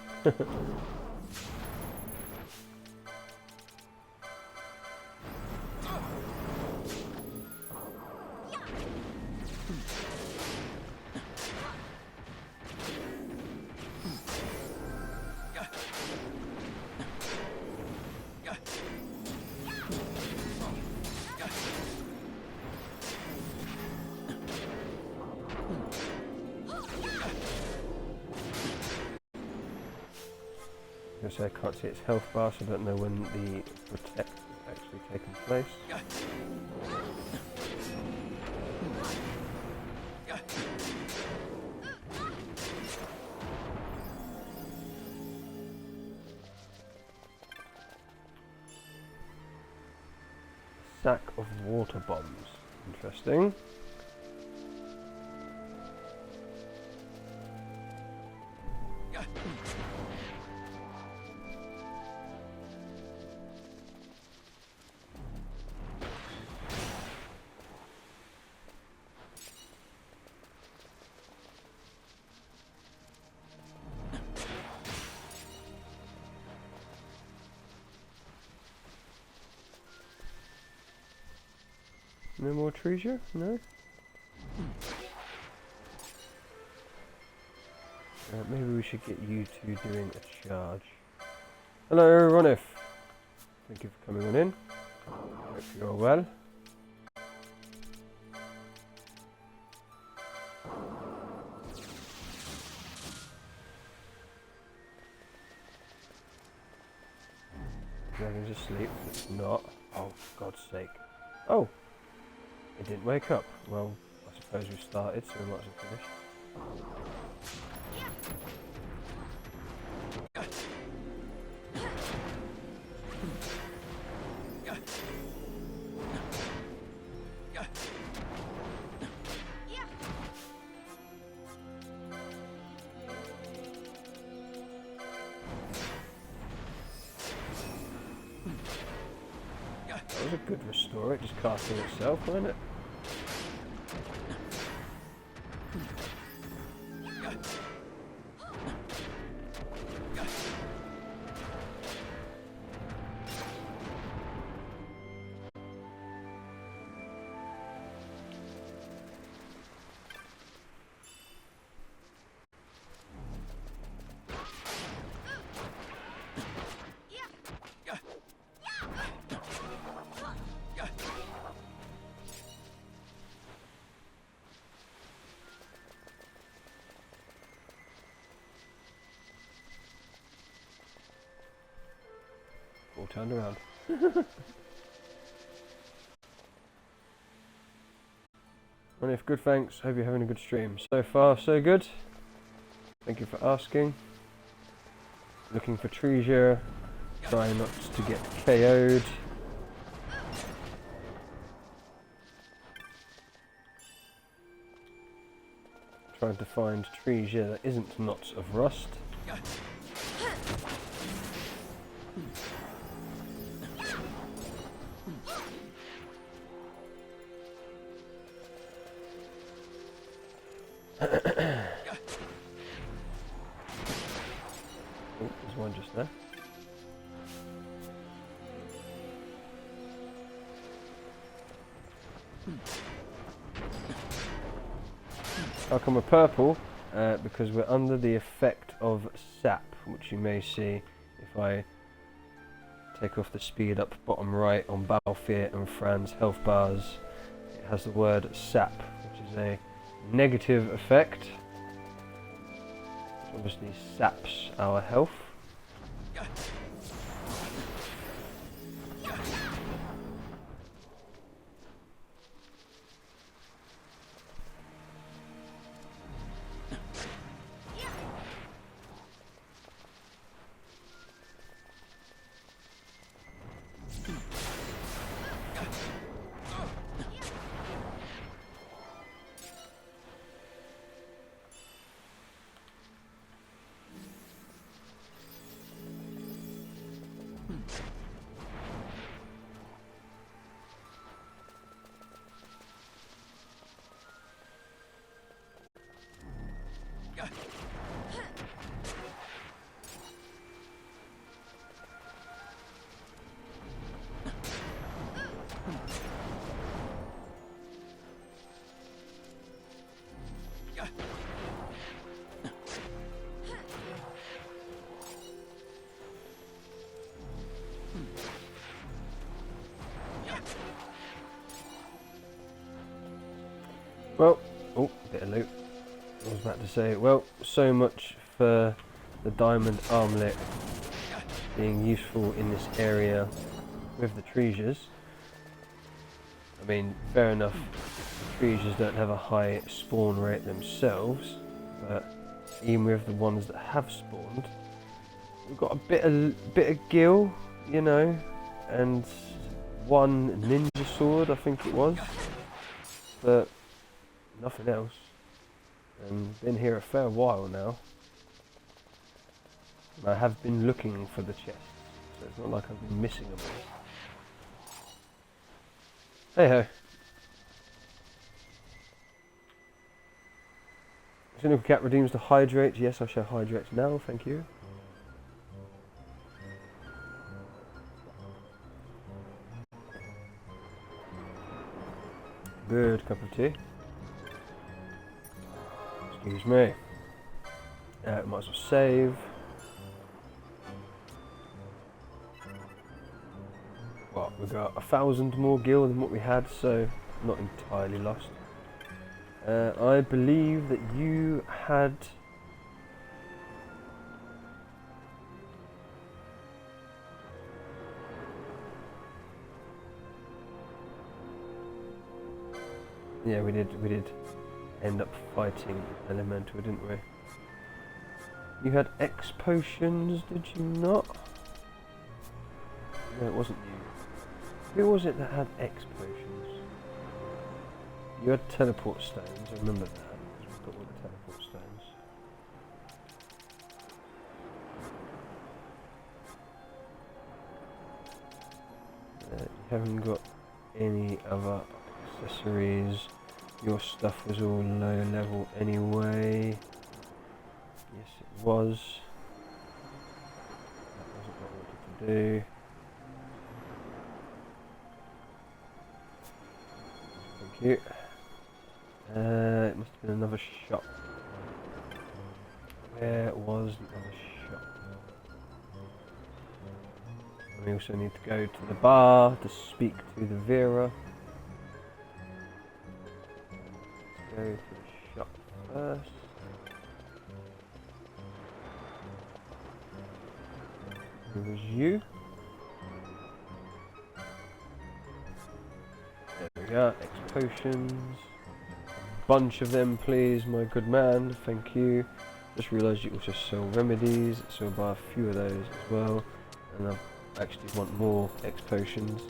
I was going to say I can't see its health bar, so I don't know when the protect has actually taken place. Sack of water bombs. Interesting. No more treasure? No? Maybe we should get you two doing a charge. Hello, Ronif. Thank you for coming on in. Hope you're well. Dragon's asleep. It's not. Oh, for God's sake. Oh! It didn't wake up. Well, I suppose we started, so we might as well finish. That was a good restore, it just casting itself, wasn't it? All turned around. And if good, thanks. Hope you're having a good stream. So far, so good. Thank you for asking. Looking for treasure. Trying not to get KO'd. Trying to find treasure that isn't knots of rust. Oh, there's one just there. How come we're purple? Because we're under the effect of sap, which you may see if I take off the speed up bottom right on Balfir and Fran's health bars. It has the word sap, which is a negative effect. It obviously saps our health. Well, oh, bit of loot. I was about to say, well, so much for the diamond armlet being useful in this area with the treasures. I mean, fair enough, treasures don't have a high spawn rate themselves, but even with the ones that have spawned, we've got a bit of gil, you know, and one ninja sword, I think it was, but nothing else. And been here a fair while now. And I have been looking for the chests, so it's not like I've been missing them all. Hey ho. Cynical Cat redeems the hydrate. Yes, I shall hydrate now, thank you. Good cup of tea. Excuse me. Might as well save. Well, we've got 1,000 more gil than what we had, so not entirely lost. I believe that you had... Yeah, we did end up fighting Elemental, didn't we? You had X potions, did you not? No, it wasn't you. Who was it that had X potions? You had teleport stones, I remember that. We've got all the teleport stones. You haven't got any other accessories. Your stuff was all low level anyway. Yes, it was. That wasn't what I wanted to do. Thank you. It must have been another shop. Where was the other shop? And we also need to go to the bar to speak to the Vera. Go to the shop first. Who was you? There we go, X potions. Bunch of them please, my good man, thank you. Just realised you also sell remedies, so I'll buy a few of those as well. And I actually want more X potions.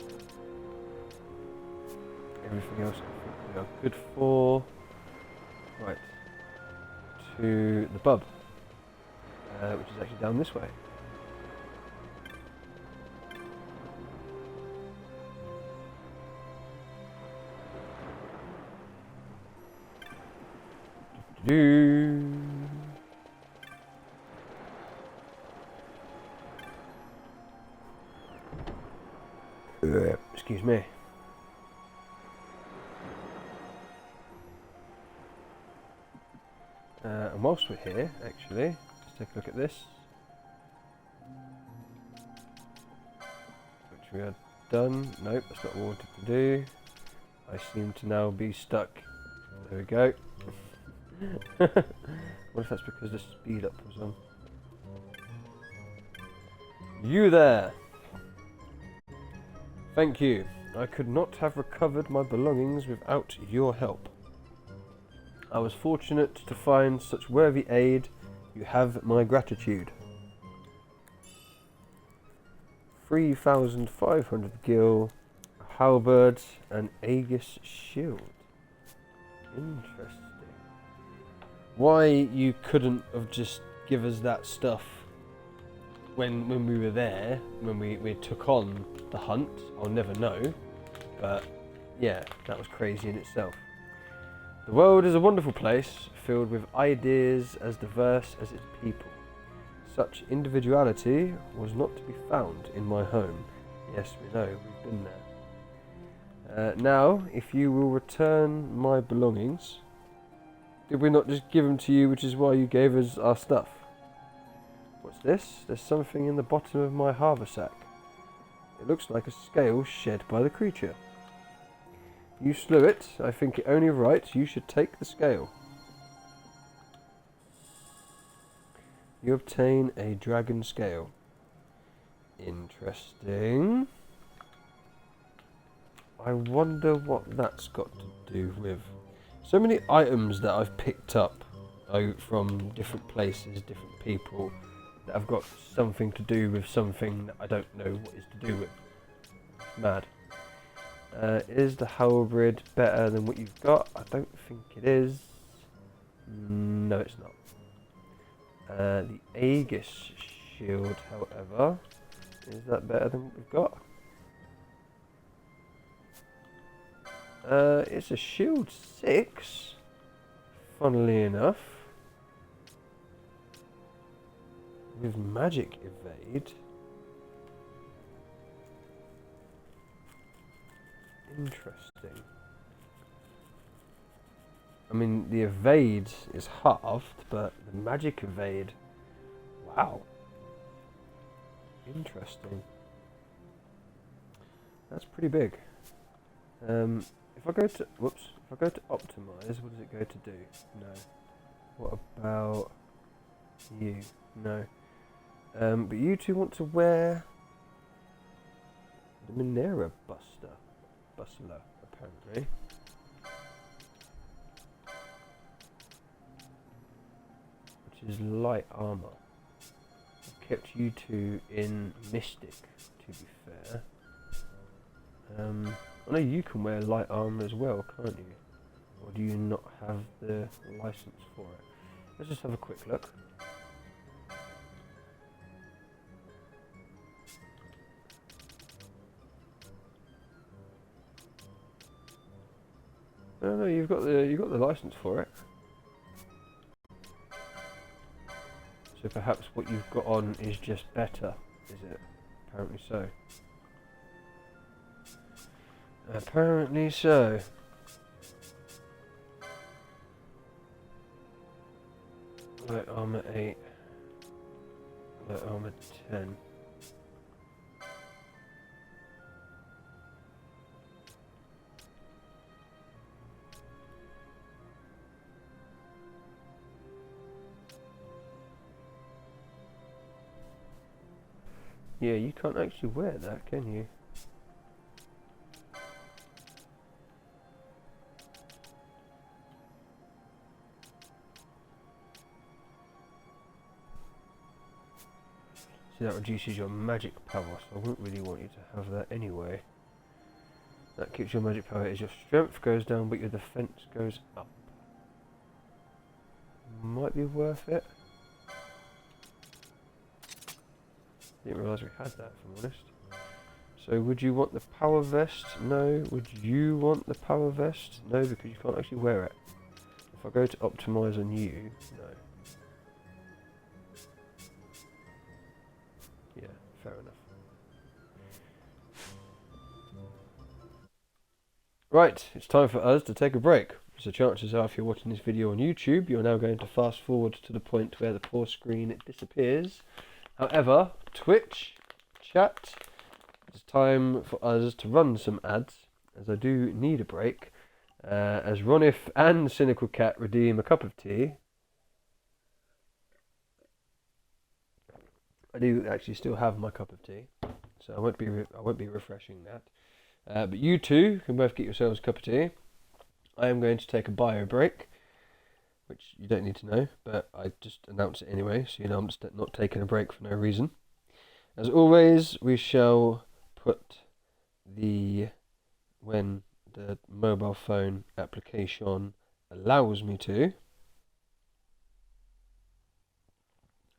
Everything else I think we are good for. Right, to the pub, which is actually down this way. Excuse me. And whilst we're here, actually, let's take a look at this. Which we are done. Nope, that's not what I wanted to do. I seem to now be stuck. There we go. What if that's because the speed up was on? You there! Thank you. I could not have recovered my belongings without your help. I was fortunate to find such worthy aid. You have my gratitude. 3,500 gil, a halberd, and Aegis shield. Interesting. Why you couldn't have just give us that stuff when we were there, when we took on the hunt, I'll never know. But yeah, that was crazy in itself. The world is a wonderful place, filled with ideas as diverse as its people. Such individuality was not to be found in my home. Yes, we know, we've been there. Now, if you will return my belongings... Did we not just give them to you, which is why you gave us our stuff? What's this? There's something in the bottom of my haversack. It looks like a scale shed by the creature. You slew it. I think it only right you should take the scale. You obtain a dragon scale. Interesting. I wonder what that's got to do with. So many items that I've picked up from different places, different people, that have got something to do with something that I don't know what is to do with. Mad. Is the halberd better than what you've got? I don't think it is. No, it's not. The Aegis shield, however, is that better than what we've got? It's a shield 6, funnily enough, with magic evade. Interesting. I mean, the evade is halved, but the magic evade, wow. Interesting. That's pretty big. If I go to, if I go to optimize, what does it go to do? No. What about you? No. But you two want to wear the Minera Bustler, apparently. Which is light armor. I've kept you two in Mystic, to be fair. I know you can wear light armor as well, can't you? Or do you not have the license for it? Let's just have a quick look. No, you've got the license for it. So perhaps what you've got on is just better, is it? Apparently so. Apparently so. Light armor 8. Light armor 10. Yeah, you can't actually wear that, can you? See, that reduces your magic power, so I wouldn't really want you to have that anyway. That keeps your magic power as your strength goes down, but your defense goes up. Might be worth it. Didn't realise we had that, if I'm honest. So would you want the power vest? No. Would you want the power vest? No, because you can't actually wear it. If I go to optimize on you, no. Yeah, fair enough. Right, it's time for us to take a break. So chances are if you're watching this video on YouTube, you're now going to fast forward to the point where the pause screen disappears. However, Twitch, chat, it's time for us to run some ads, as I do need a break, as Ronif and Cynical Cat redeem a cup of tea. I do actually still have my cup of tea, so I won't be refreshing that. But you two can both get yourselves a cup of tea. I am going to take a bio break, which you don't need to know, but I just announce it anyway, so you know I'm just not taking a break for no reason. As always, we shall put when the mobile phone application allows me to,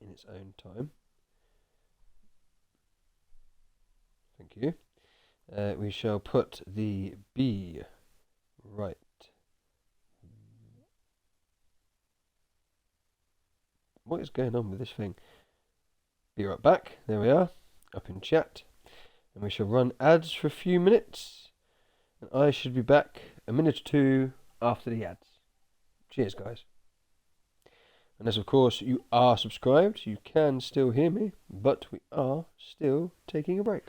in its own time. Thank you. We shall put the B right. What is going on with this thing? Be right back. There we are, up in chat. And we shall run ads for a few minutes. And I should be back a minute or two after the ads. Cheers, guys. Unless, of course, you are subscribed, you can still hear me, but we are still taking a break.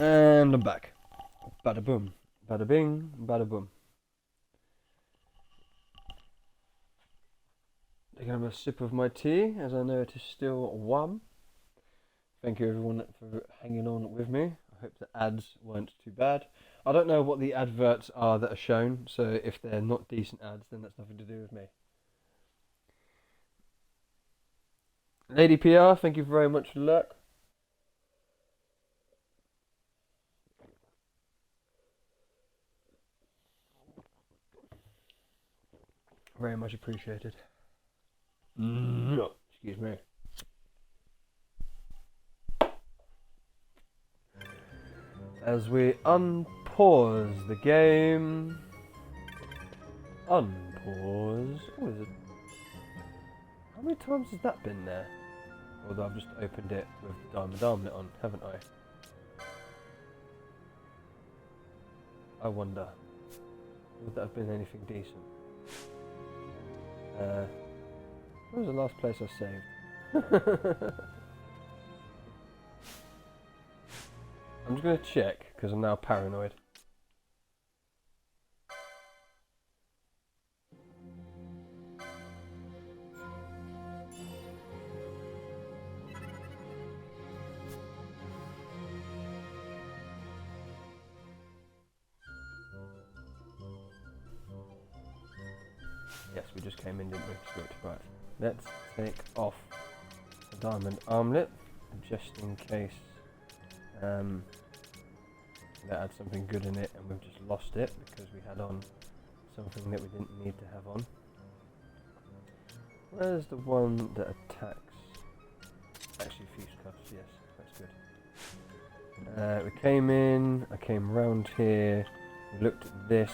And I'm back. Bada boom. Bada bing. Bada boom. Taking a sip of my tea as I know it is still warm. Thank you everyone for hanging on with me. I hope the ads weren't too bad. I don't know what the adverts are that are shown, so if they're not decent ads, then that's nothing to do with me. Lady PR, thank you very much for the lurk. Very much appreciated. Excuse me. As we unpause the game. Unpause. What is it? How many times has that been there? Although I've just opened it with the diamond armlet on, haven't I? I wonder. Would that have been anything decent? Where was the last place I saved? I'm just going to check, because I'm now paranoid. Yes, we just came in, didn't we? Switch, right. Let's take off the diamond armlet, just in case that had something good in it and we've just lost it because we had on something that we didn't need to have on. Where's the one that attacks? Actually, fuse cuffs, yes, that's good. We came in, I came round here, we looked at this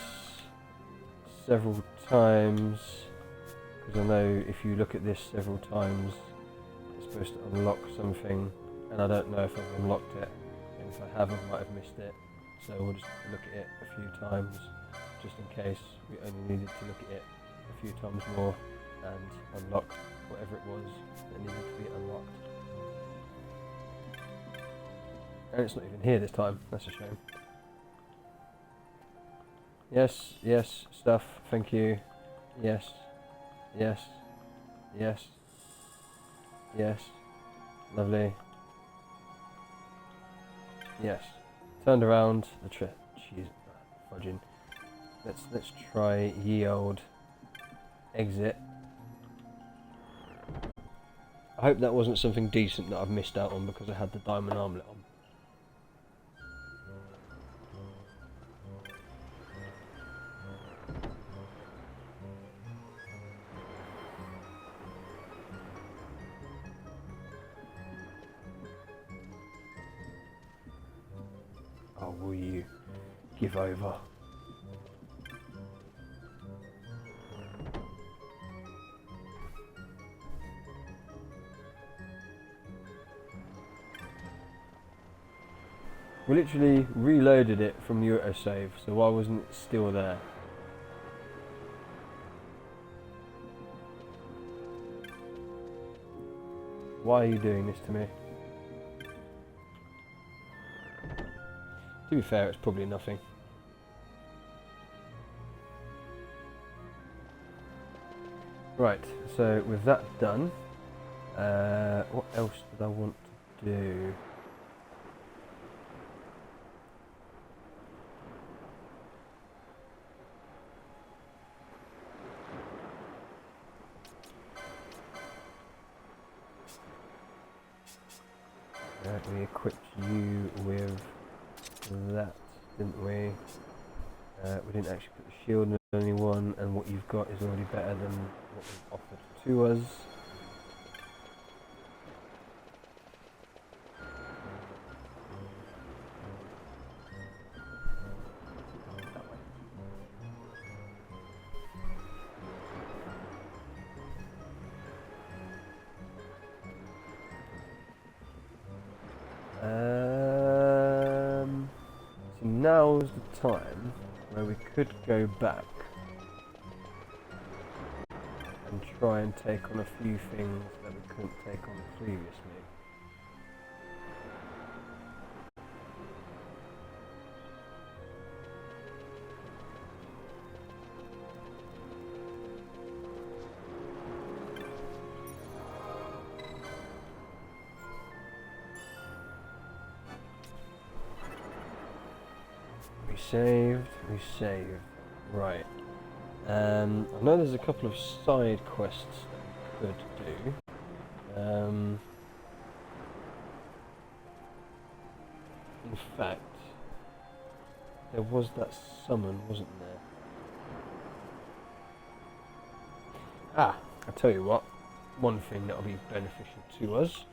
several times, because I know if you look at this several times, it's supposed to unlock something, and I don't know if I've unlocked it, and if I have, I might have missed it. So we'll just look at it a few times, just in case we only needed to look at it a few times more and unlock whatever it was that needed to be unlocked. And it's not even here this time, that's a shame. Yes, yes, stuff, thank you. Yes, yes, yes, yes, lovely. Yes. Turned around, the jeez, fudging. Let's try ye old exit. I hope that wasn't something decent that I've missed out on because I had the diamond armlet on. Oh, will you give over? We literally reloaded it from the autosave, so why wasn't it still there? Why are you doing this to me? To be fair, it's probably nothing. Right, so with that done, what else did I want to do? We equipped you with that, didn't we? We didn't actually put the shield on anyone, and what you've got is already better than what was offered to us. So now's the time where we could go back and try and take on a few things that we couldn't take on previously. We saved. Right. I know there's a couple of side quests that we could do. In fact, there was that summon, wasn't there? Ah, I'll tell you what. One thing that'll be beneficial to us.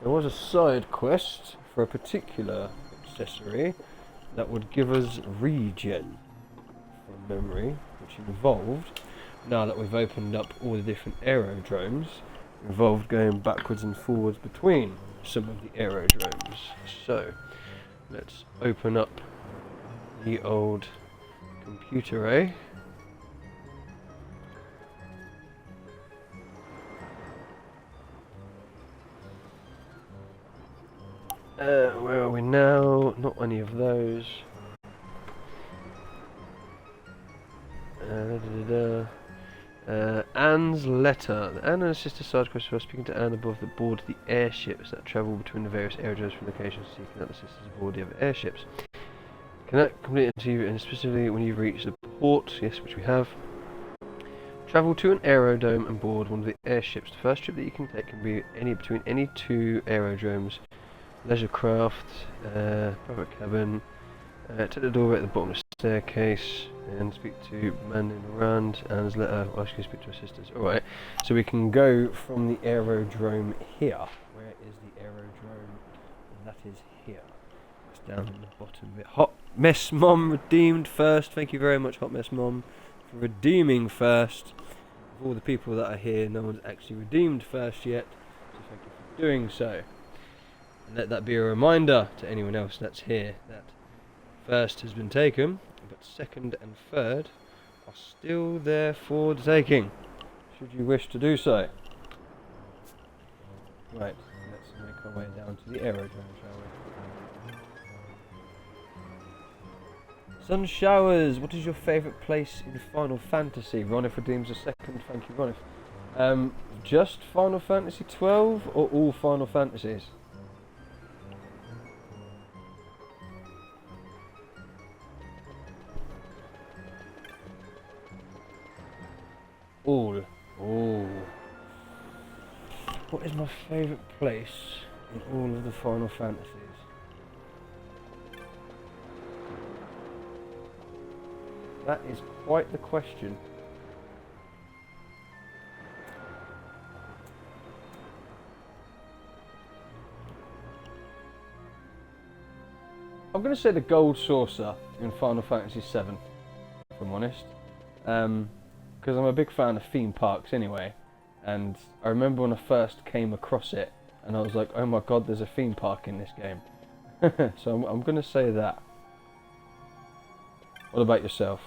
There was a side quest for a particular accessory that would give us regen from memory, which involved, now that we've opened up all the different aerodromes, involved going backwards and forwards between some of the aerodromes. So, let's open up the old computer, eh? Where are we now? Not any of those. Anne's letter. Anne and her sister side quest for speaking to Anne above the board of the airships that travel between the various aerodromes from locations seeking out the sisters aboard the other airships. Cannot complete until you, and specifically when you reach the port, yes, which we have. Travel to an aerodrome and board one of the airships. The first trip that you can take can be between any two aerodromes. Leisure craft, private cabin. Take the doorway at the bottom of the staircase and speak to man in Rand and let her ask you to speak to her sisters. Alright, so we can go from the aerodrome here. Where is the aerodrome? That is here. It's down at the bottom of it. Hot Mess Mom redeemed first. Thank you very much, Hot Mess Mom, for redeeming first. Of all the people that are here, no one's actually redeemed first yet, so thank you for doing so. And let that be a reminder to anyone else that's here that first has been taken, but second and third are still there for the taking, should you wish to do so. Right, let's make our way down to the aerodrome, shall we? Sun showers. What is your favourite place in Final Fantasy? Ronif redeems a second. Thank you, Ronif. Just Final Fantasy 12 or all Final Fantasies? All. Oh. What is my favourite place in all of the Final Fantasies? That is quite the question. I'm going to say the Gold Saucer in Final Fantasy VII, if I'm honest. Because I'm a big fan of theme parks anyway, and I remember when I first came across it, and I was like, oh my god, there's a theme park in this game. So I'm going to say that. What about yourself?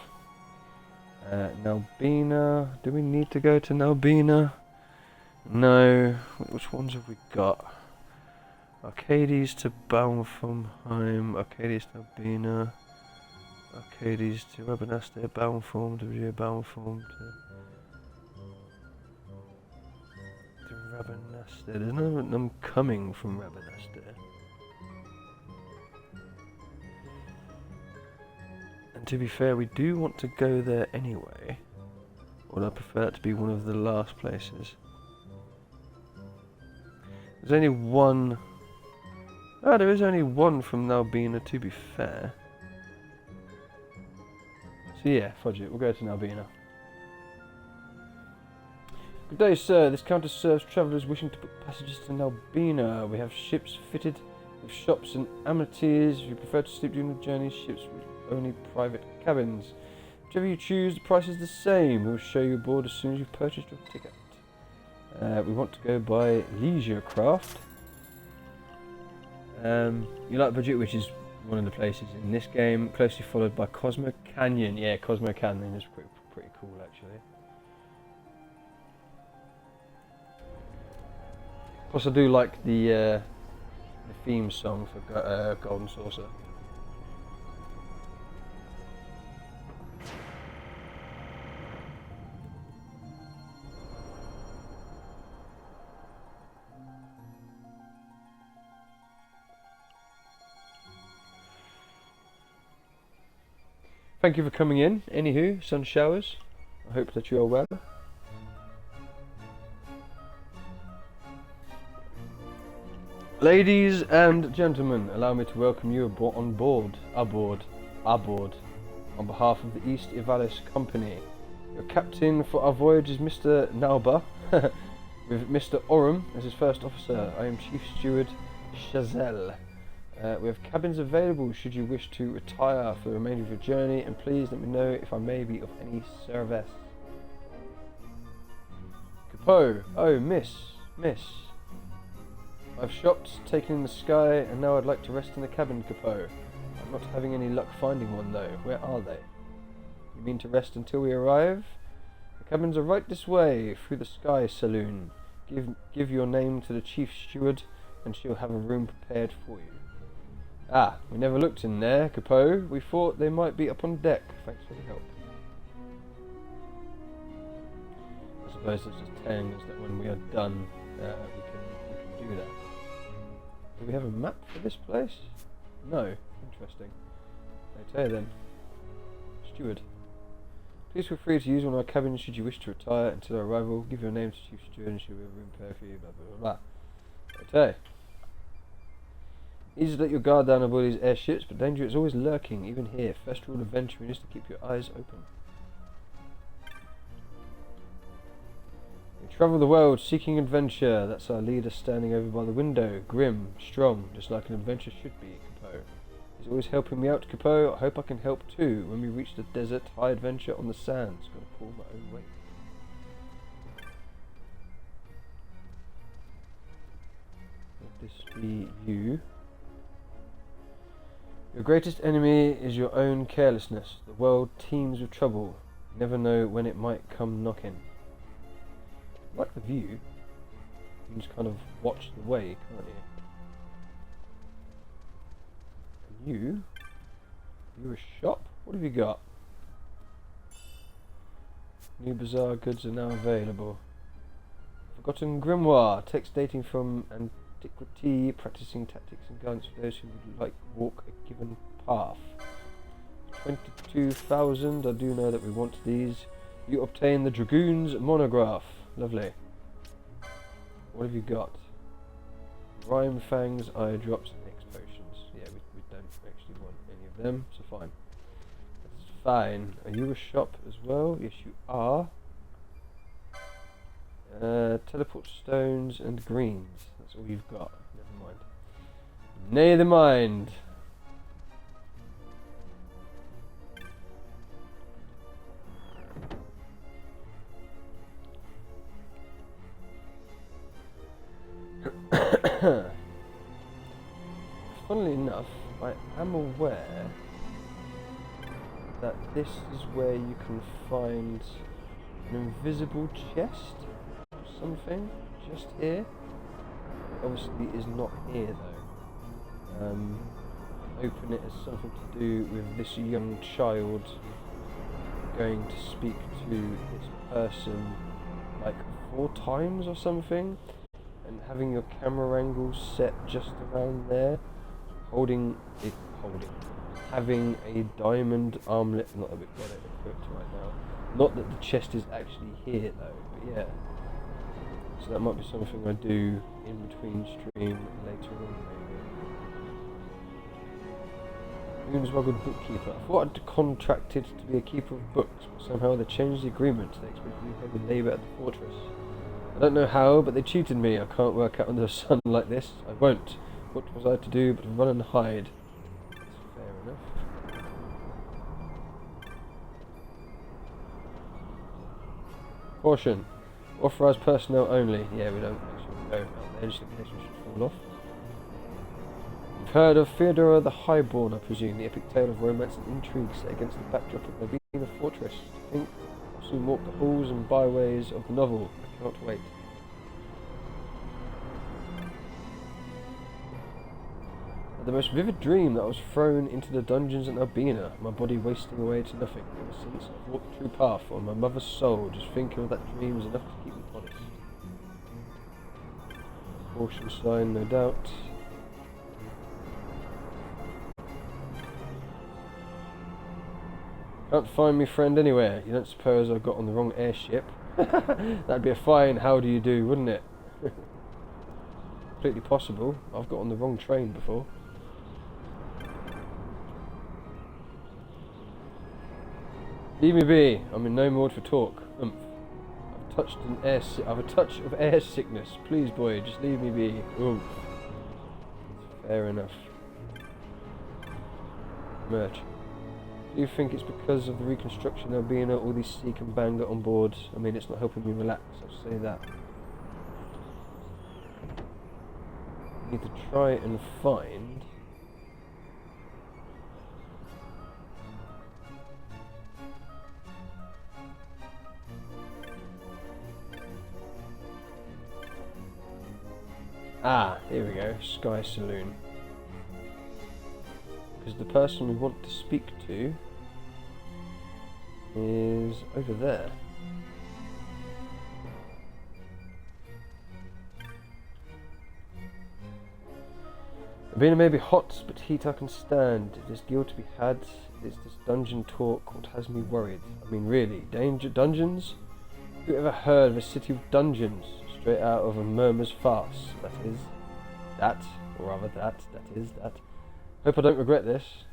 Nalbina. Do we need to go to Nalbina? No. Which ones have we got? Arcades to Balmformheim, Arcades to Nalbina, Arcades to Rabanastre, Balmform to Balmform to Rabanastre. There's none of them coming from Rabanastre. And to be fair, we do want to go there anyway. Although I prefer that to be one of the last places. There's only one... Oh, there is only one from Nalbina, to be fair. So yeah, fudge it, we'll go to Nalbina. Good day, sir. This counter serves travellers wishing to book passages to Nalbina. We have ships fitted with shops and amenities. If you prefer to sleep during the journey, ships with only private cabins. Whichever you choose, the price is the same. We'll show you aboard as soon as you've purchased your ticket. We want to go by Leisure Craft. You like Budget, which is one of the places in this game, closely followed by Cosmo Canyon. Yeah, Cosmo Canyon is pretty cool actually. Plus I do like the theme song for Golden Saucer. thank you for coming in. Anywho, sun showers. I hope that you are well. Ladies and gentlemen, allow me to welcome you aboard, on behalf of the East Ivalis Company. Your captain for our voyage is Mr. Nauba, with Mr. Oram as his first officer. I am Chief Steward Chazelle. We have cabins available should you wish to retire for the remainder of your journey, and please let me know if I may be of any service. Capot, oh miss. I've shopped, taken in the sky, and now I'd like to rest in the cabin, Capot. I'm not having any luck finding one though. Where are they? You mean to rest until we arrive? The cabins are right this way, through the Sky Saloon. Give your name to the Chief Steward, and she'll have a room prepared for you. Ah, we never looked in there, Capot. We thought they might be up on deck. Thanks for the help. I suppose it's just telling us that when we are done, we can do that. Do we have a map for this place? No. Interesting. Okay then. Steward. Please feel free to use one of our cabins should you wish to retire until our arrival. Give your name to Chief Steward and she'll be a room prepared for you, blah blah blah blah. Okay. Easy to let your guard down aboard these airships, but danger is always lurking, even here. First rule of venturing is to keep your eyes open. We travel the world seeking adventure. That's our leader standing over by the window. Grim, strong, just like an adventure should be, Capot. He's always helping me out, Capot. I hope I can help too. When we reach the desert, high adventure on the sands. Gonna pull my own weight. Let this be you. Your greatest enemy is your own carelessness. The world teems with trouble. You never know when it might come knocking. I like the view. You can just kind of watch the way, can't you? And you're a shop? What have you got? New bazaar goods are now available. Forgotten grimoire, text dating from antiquity, practicing tactics and guidance for those who would like to walk a given path. 22,000, I do know that we want these. You obtain the Dragoon's monograph. Lovely. What have you got? Rhyme fangs, eye drops, and X potions. Yeah, we don't actually want any of them, so fine. That's fine. Are you a shop as well? Yes, you are. Teleport stones and greens. That's all you've got. Never mind. Neither mind. Funnily enough, I am aware that this is where you can find an invisible chest or something just here. Obviously is not here though. Open it as something to do with this young child going to speak to this person like 4 times or something, and having your camera angle set just around there, having a diamond armlet. Not that we've got it equipped right now. Not that the chest is actually here though, but yeah. So that might be something I do in between stream later on maybe. Moonswoggled bookkeeper. I thought I'd contracted to be a keeper of books, but somehow they changed the agreement. They expected me to heavy labour at the fortress. I don't know how, but they cheated me. I can't work out under the sun like this. I won't. What was I to do but run and hide? That's fair enough. Caution. Authorised personnel only. Yeah, we don't actually go out there, just in case we should fall off. You've heard of Theodora the Highborn, I presume, the epic tale of romance and intrigue set against the backdrop of Navina Fortress. I think I'll soon walk the halls and byways of the novel. I cannot wait. The most vivid dream that I was thrown into the dungeons at Albina, my body wasting away to nothing. Ever since I've walked the true path on my mother's soul, just thinking of that dream is enough to keep me honest. Caution sign, no doubt. Can't find me friend anywhere. You don't suppose I got on the wrong airship? That'd be a fine how do you do, wouldn't it? Completely possible. I've got on the wrong train before. Leave me be. I'm in no mood for talk. I've a touch of air sickness. Please, boy, just leave me be. Ooh. Fair enough. Merch. Do you think it's because of the reconstruction of being all these Seek and Banger on board? I mean, it's not helping me relax, I'll say that. Need to try and find... Ah, here we go, Sky Saloon. Because the person we want to speak to is over there. Abina may be hot, but heat I can stand. There's guilt to be had. It's this dungeon talk what has me worried. I mean, really, dungeons? Who ever heard of a city of dungeons? Straight out of a Murmur's farce. That is that, or rather that is that. Hope I don't regret this.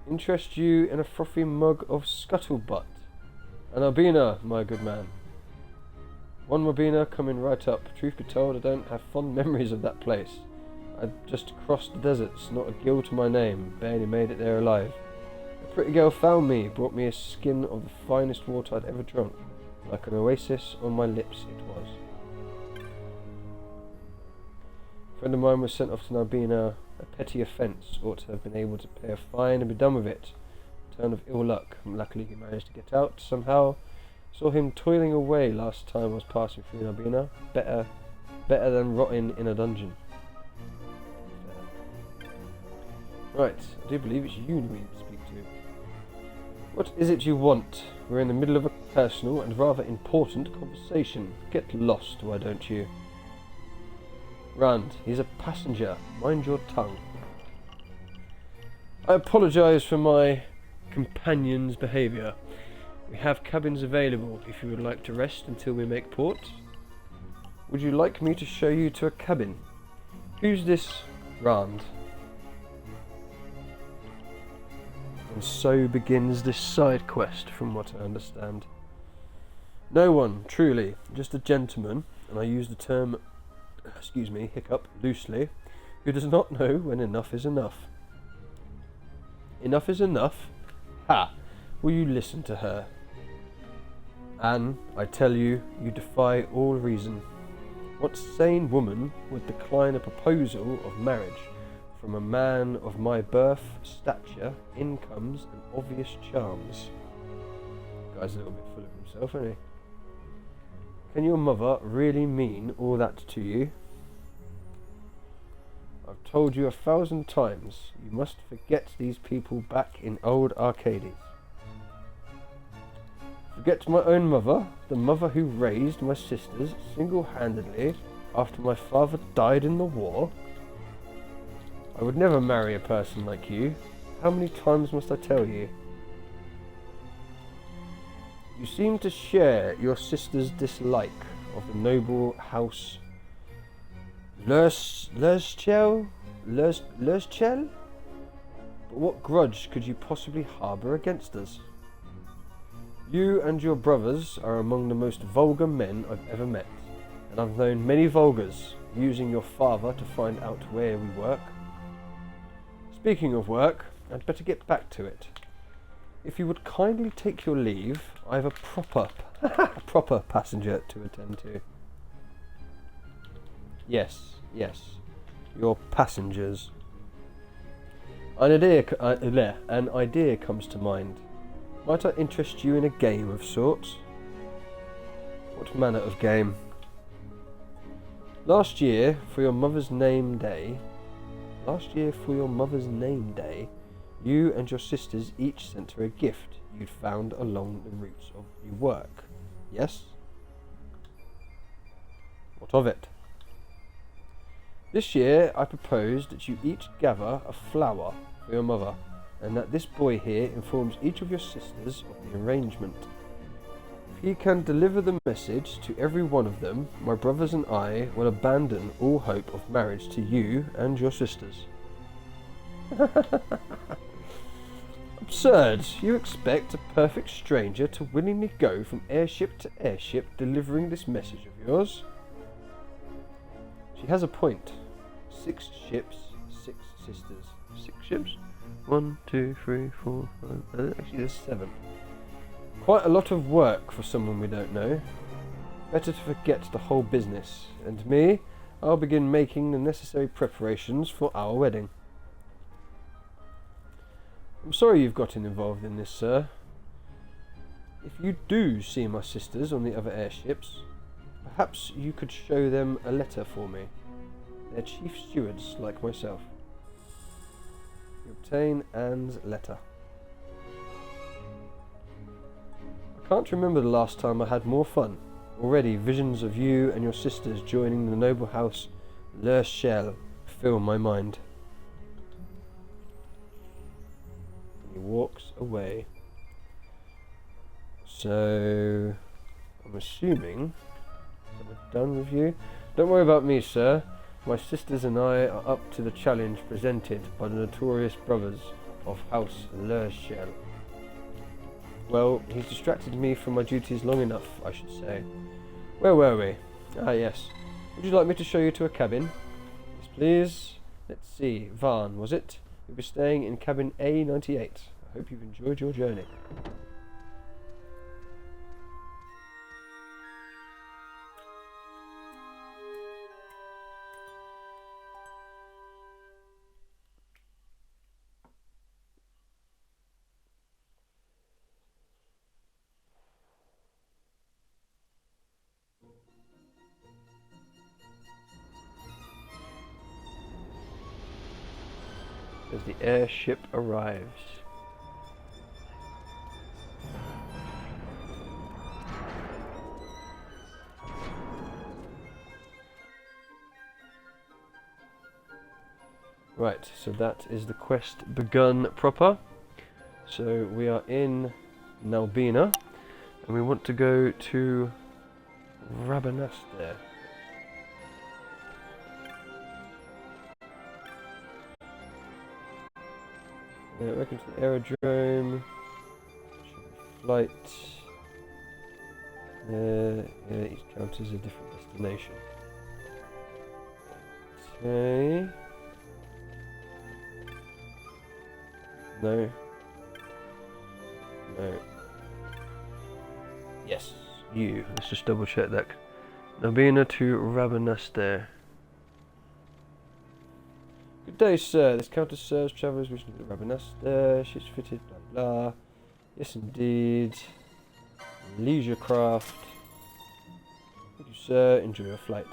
Interest you in a frothy mug of scuttlebutt? An Albina, my good man. One Mobina coming right up. Truth be told, I don't have fond memories of that place. I just crossed the deserts, not a gill to my name, barely made it there alive. A pretty girl found me, brought me a skin of the finest water I'd ever drunk. Like an oasis on my lips it was. A friend of mine was sent off to Narbina. A petty offence, ought to have been able to pay a fine and be done with it. Turn of ill luck. Luckily he managed to get out somehow. Saw him toiling away last time I was passing through Narbina. Better than rotting in a dungeon. Right, I do believe it's you we need to speak to. What is it you want? We're in the middle of a personal and rather important conversation. Get lost, why don't you? Rand, he's a passenger. Mind your tongue. I apologise for my companion's behaviour. We have cabins available if you would like to rest until we make port. Would you like me to show you to a cabin? Who's this Rand? And so begins this side quest, from what I understand. No one, truly, just a gentleman, and I use the term, excuse me, hiccup, loosely, who does not know when enough is enough. Enough is enough? Ha! Will you listen to her? Anne, I tell you, you defy all reason. What sane woman would decline a proposal of marriage from a man of my birth, stature, incomes, and obvious charms? The guy's a little bit full of himself, isn't he? Can your mother really mean all that to you? I've told you 1,000 times, you must forget these people back in old Arcades. Forget my own mother, the mother who raised my sisters single-handedly after my father died in the war? I would never marry a person like you. How many times must I tell you? You seem to share your sister's dislike of the noble house Lerschel? But what grudge could you possibly harbour against us? You and your brothers are among the most vulgar men I've ever met, and I've known many vulgars, using your father to find out where we work. Speaking of work, I'd better get back to it. If you would kindly take your leave, I have a proper passenger to attend to. Yes, your passengers. An idea comes to mind. Might I interest you in a game of sorts? What manner of game? Last year, for your mother's name day, you and your sisters each sent her a gift you'd found along the routes of your work. Yes? What of it? This year I propose that you each gather a flower for your mother, and that this boy here informs each of your sisters of the arrangement. If he can deliver the message to every one of them, my brothers and I will abandon all hope of marriage to you and your sisters. Absurd! You expect a perfect stranger to willingly go from airship to airship delivering this message of yours? She has a point. 6 ships, 6 sisters. 6 ships? 1, 2, 3, 4, 5. Actually, there's 7. Quite a lot of work for someone we don't know. Better to forget the whole business. And me, I'll begin making the necessary preparations for our wedding. I'm sorry you've gotten involved in this, sir. If you do see my sisters on the other airships, perhaps you could show them a letter for me. They're chief stewards like myself. You obtain Anne's letter. I can't remember the last time I had more fun. Already visions of you and your sisters joining the noble house Le Chelle fill my mind. He walks away. So I'm assuming that we're done with you. Don't worry about me, sir. My sisters and I are up to the challenge presented by the notorious brothers of House Le Chelle. Well, he's distracted me from my duties long enough, I should say. Where were we? Ah, yes. Would you like me to show you to a cabin? Yes, please. Let's see. Varn, was it? You'll be staying in cabin A98. I hope you've enjoyed your journey. As the airship arrives. Right, so that is the quest begun proper. So we are in Nalbina, and we want to go to Rabanaster. Welcome to the aerodrome. Flight. Each count is a different destination. Okay. No. No. Yes, you. Let's just double check that. Nalbina to Rabanaster. Good day, sir. This counter serves travellers wishing to Rabanaster. Ships fitted, blah blah. Yes, indeed. Leisure craft. Thank you, sir. Enjoy your flight.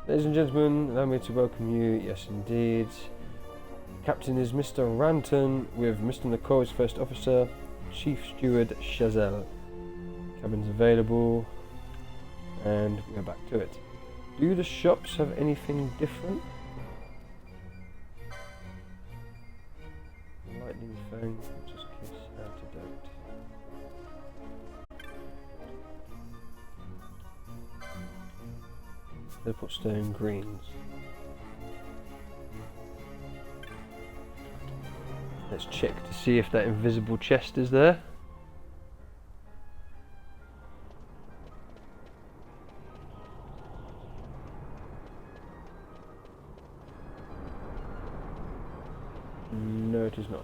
Ladies and gentlemen, allow me to welcome you. Yes, indeed. Captain is Mr. Ranton with Mr. Nicole's first officer, Chief Steward Chazelle. Cabins available, and we are back to it. Do the shops have anything different? Lightning Fang, just kiss, antidote. Teleport stone greens. Let's check to see if that invisible chest is there. No, it is not.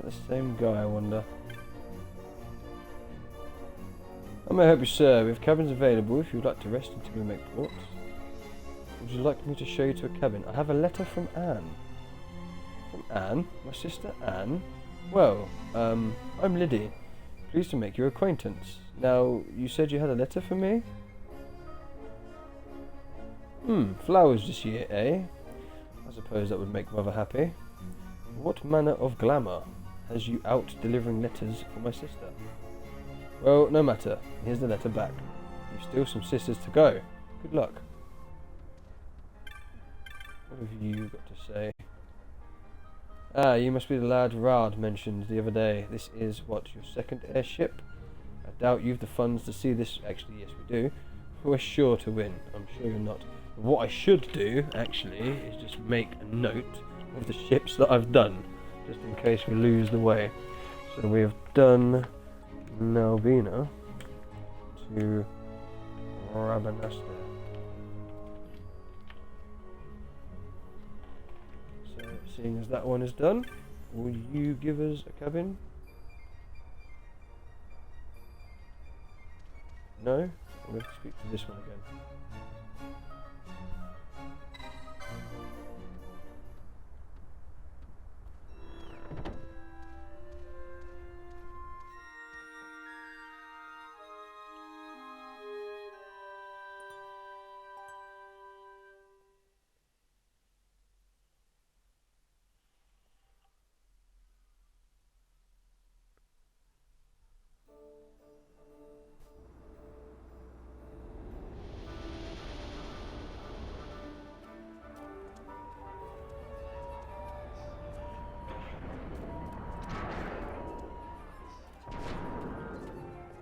that the same guy, I wonder? I may help you, sir. We have cabins available if you would like to rest until we make port. Would you like me to show you to a cabin? I have a letter from Anne. From Anne? My sister Anne? Well, I'm Liddy. Pleased to make your acquaintance. Now, you said you had a letter for me? Flowers this year, eh? I suppose that would make Mother happy. What manner of glamour has you out delivering letters for my sister? Well, no matter. Here's the letter back. You've still some sisters to go. Good luck. What have you got to say? Ah, you must be the lad Rard mentioned the other day. This is, what, your second airship? I doubt you've the funds to see this. Actually, yes, we do. We're sure to win. I'm sure you're not. What I should do, actually, is just make a note of the ships that I've done, just in case we lose the way. So we have done Nalvina to Rabanastre. So, seeing as that one is done, will you give us a cabin? No? We'll have to speak to this one again.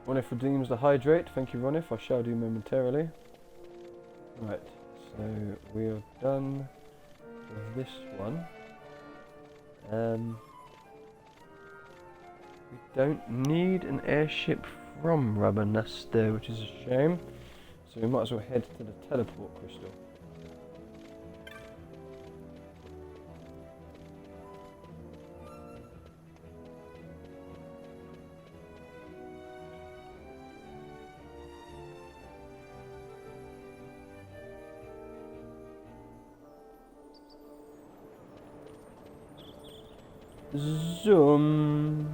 Ronif redeems the hydrate. Thank you, Ronif. I shall do momentarily. Right, so we have done this one. We don't need an airship from Rabanastre, which is a shame. So we might as well head to the teleport crystal. Zoom.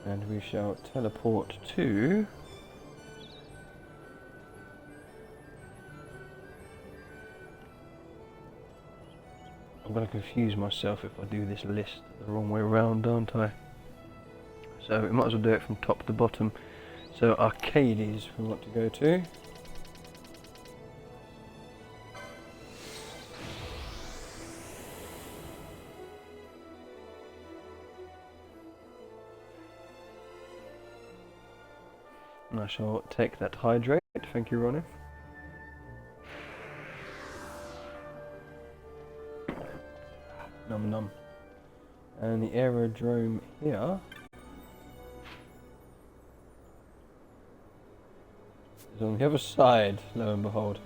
And we shall teleport to... I'm going to confuse myself if I do this list the wrong way around, aren't I? So we might as well do it from top to bottom. So Arcades we want to go to. And I shall take that hydrate. Thank you, Ronif. Num num. And the aerodrome here is on the other side, lo and behold.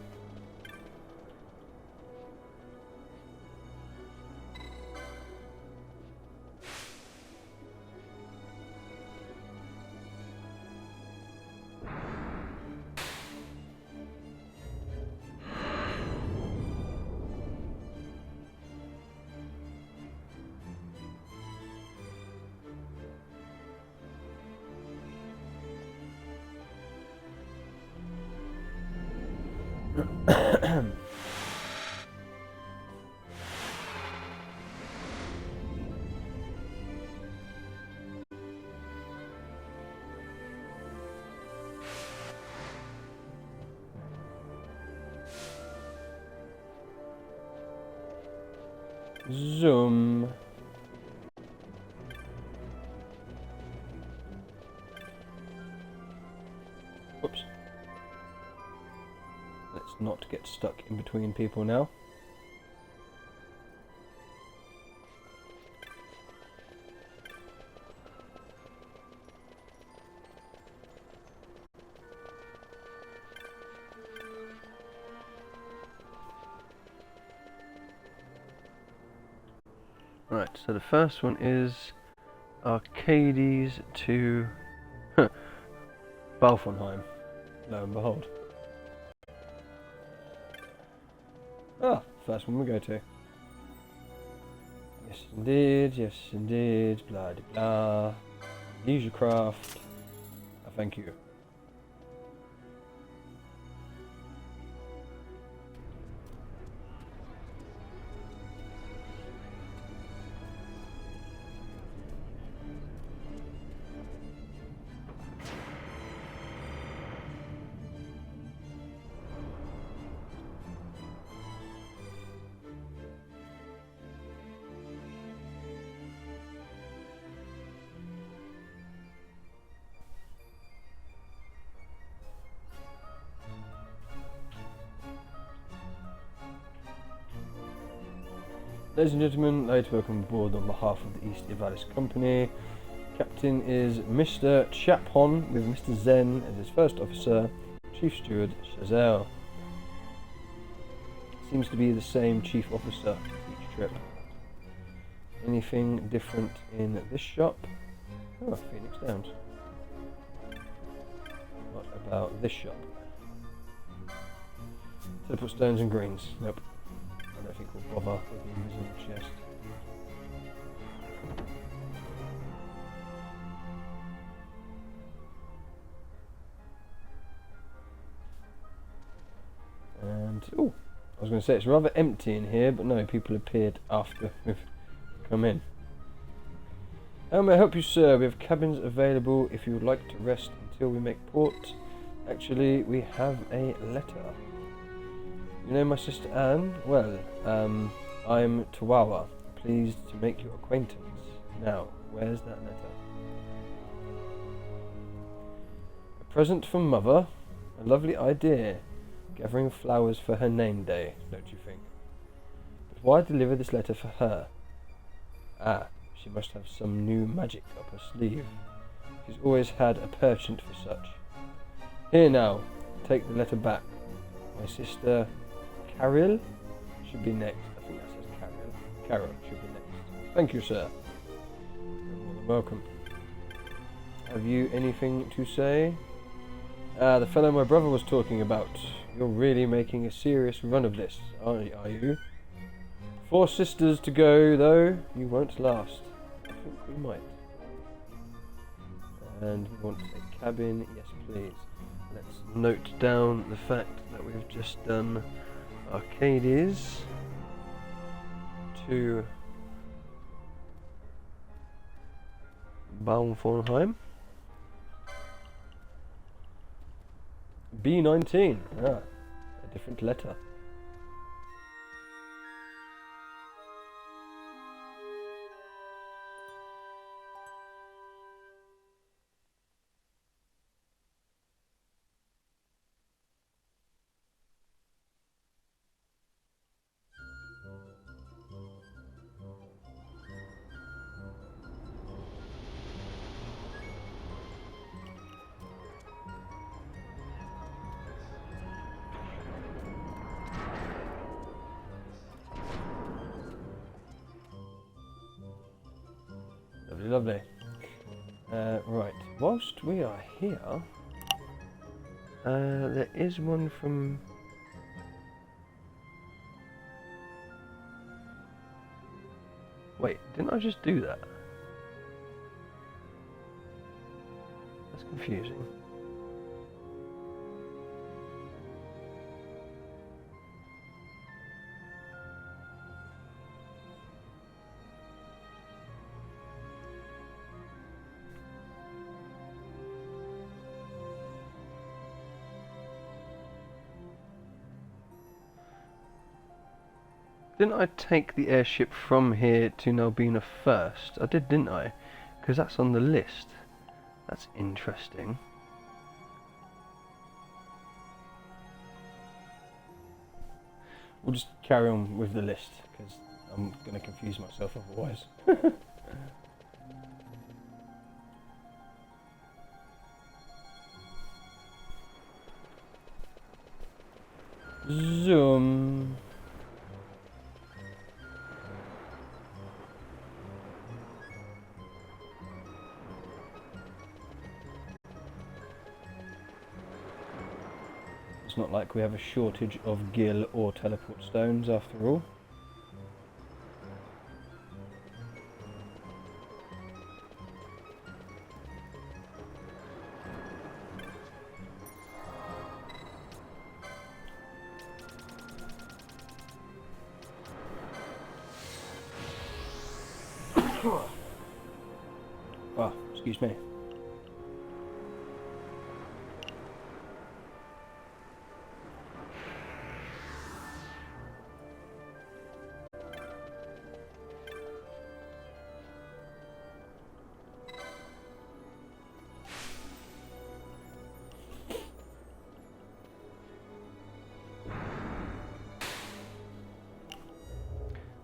Zoom. Oops. Let's not get stuck in between people now. Right, so the first one is Arcades to Balfonheim. Lo and behold. Ah, first one we go to. Yes indeed, blah de blah. Leisurecraft. Thank you. Ladies and gentlemen, I'd like to welcome aboard on behalf of the East Evalis Company. Captain is Mr. Chaphon with Mr. Zen as his first officer, Chief Steward Chazelle. Seems to be the same chief officer each trip. Anything different in this shop? Oh, Phoenix Downs. What about this shop? Teleport stones and greens. Nope. I don't think we'll bother with the invisible chest. And, oh, I was going to say it's rather empty in here, but no, people appeared after we've come in. How may I help you, sir? We have cabins available if you would like to rest until we make port. Actually, we have a letter. You know my sister Anne? Well, I'm Tawawa. Pleased to make your acquaintance. Now, where's that letter? A present from Mother? A lovely idea. Gathering flowers for her name day, don't you think? But why deliver this letter for her? Ah, she must have some new magic up her sleeve. She's always had a penchant for such. Here now, take the letter back. My sister Caril should be next. I think that says Caril. Carol should be next. Thank you, sir. You're more than welcome. Have you anything to say? The fellow my brother was talking about. You're really making a serious run of this, are you? 4 sisters to go, though. You won't last. I think we might. And we want a cabin. Yes, please. Let's note down the fact that we've just done Arcades to Balfonheim. B19. Ah, a different letter. Lovely. Right, whilst we are here, there is one from... Wait, didn't I just do that? That's confusing. Didn't I take the airship from here to Nalbina first? I did, didn't I? Because that's on the list. That's interesting. We'll just carry on with the list, because I'm going to confuse myself otherwise. Zoom. It's not like we have a shortage of gil or teleport stones after all. Oh, excuse me.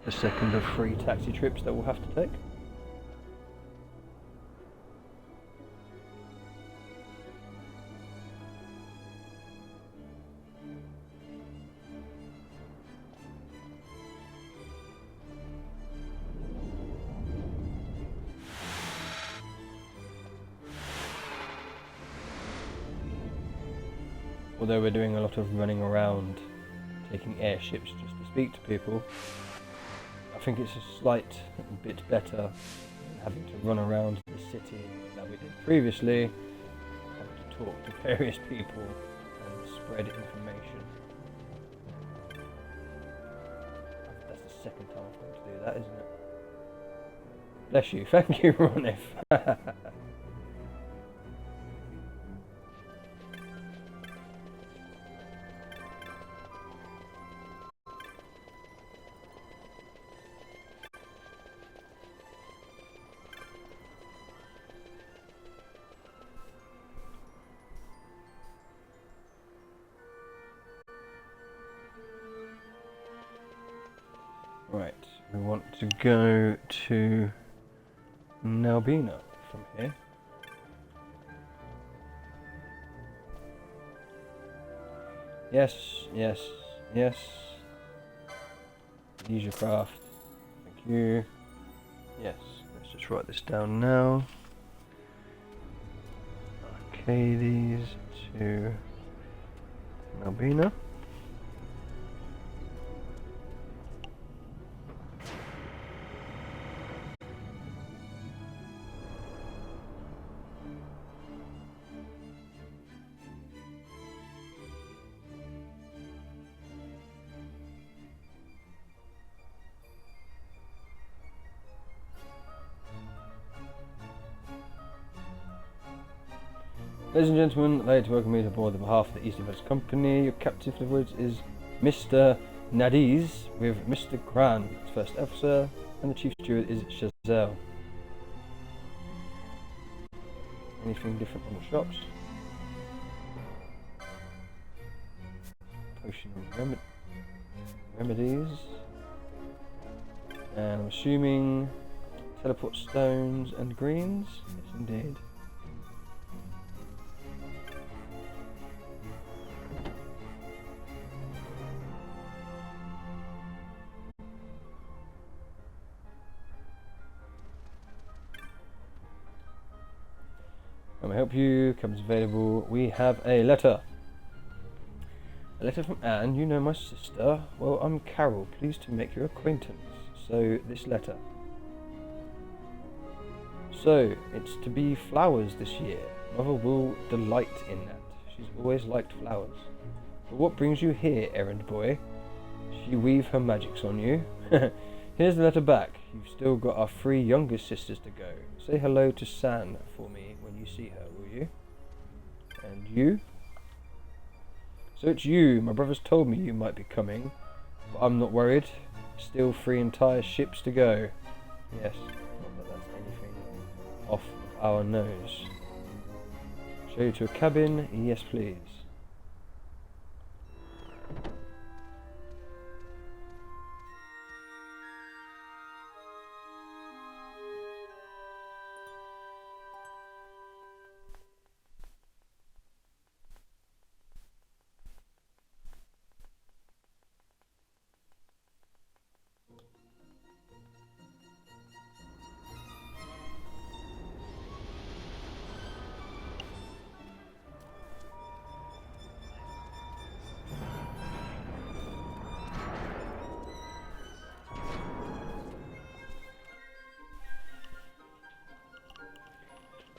The second of 3 taxi trips that we'll have to take. Although we're doing a lot of running around, taking airships just to speak to people, I think it's a slight bit better than having to run around the city that we did previously, having to talk to various people and spread information. That's the second time I've got to do that, isn't it? Bless you, thank you, Ronif. Right, we want to go to Nalbina from here. Yes, yes, yes. Use your craft. Thank you. Yes, let's just write this down now. Arcades to Nalbina. Ladies and gentlemen, I'd like to welcome you to board on behalf of the East West Company. Your captain for the voyage is Mr. Nadiz with Mr. Gran, his first officer, and the chief steward is Chazelle. Anything different on the shops? Potion of remedies. And I'm assuming teleport stones and greens? Yes, indeed. Can I help you? Comes available. We have a letter. A letter from Anne. You know my sister. Well, I'm Carol. Pleased to make your acquaintance. So, this letter. So, it's to be flowers this year. Mother will delight in that. She's always liked flowers. But what brings you here, errand boy? She weave her magics on you. Here's the letter back. You've still got our 3 youngest sisters to go. Say hello to San for me when you see her, will you? And you? So it's you. My brothers told me you might be coming, but I'm not worried. Still 3 entire ships to go. Yes, not that that's anything off of our nose. Show you to a cabin? Yes, please.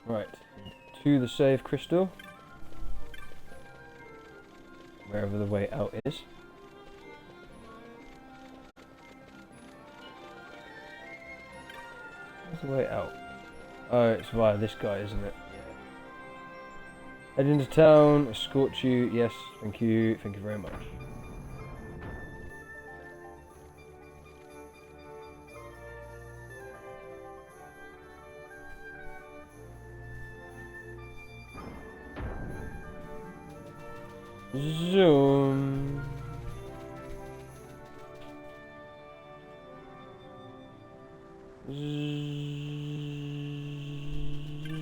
Right, to the save crystal, wherever the way out is. Where's the way out? Oh, it's via this guy, isn't it? Yeah. Head into town, escort you. Yes, thank you very much. Zoom.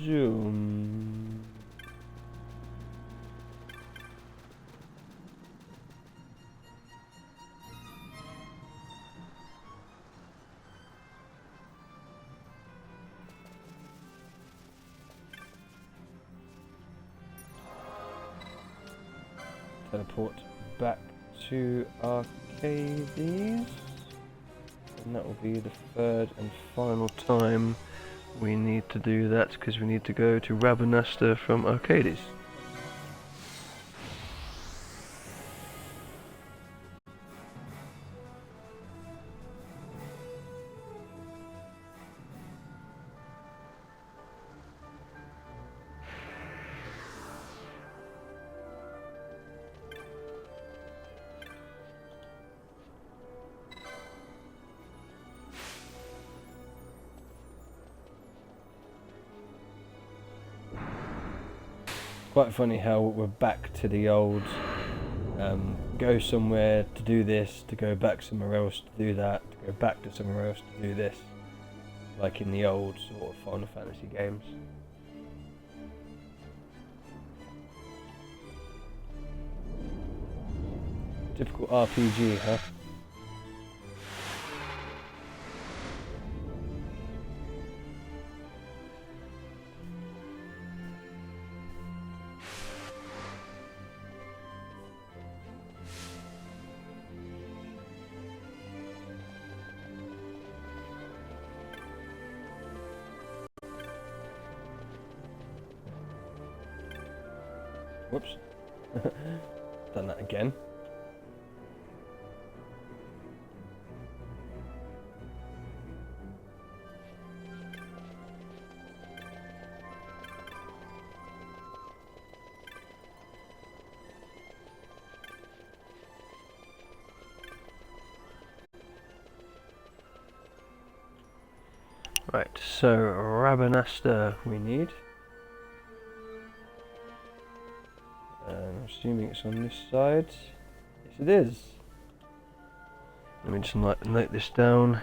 Zoom. Teleport back to Arcades, and that will be the third and final time we need to do that, because we need to go to Rabanastre from Arcades. Quite funny how we're back to the old go somewhere to do this, to go back somewhere else to do that, to go back to somewhere else to do this, like in the old sort of Final Fantasy games. Typical RPG, huh? Whoops. Done that again. Right, so Rabanastre we need. I'm assuming it's on this side. Yes, it is. Let me just note this down.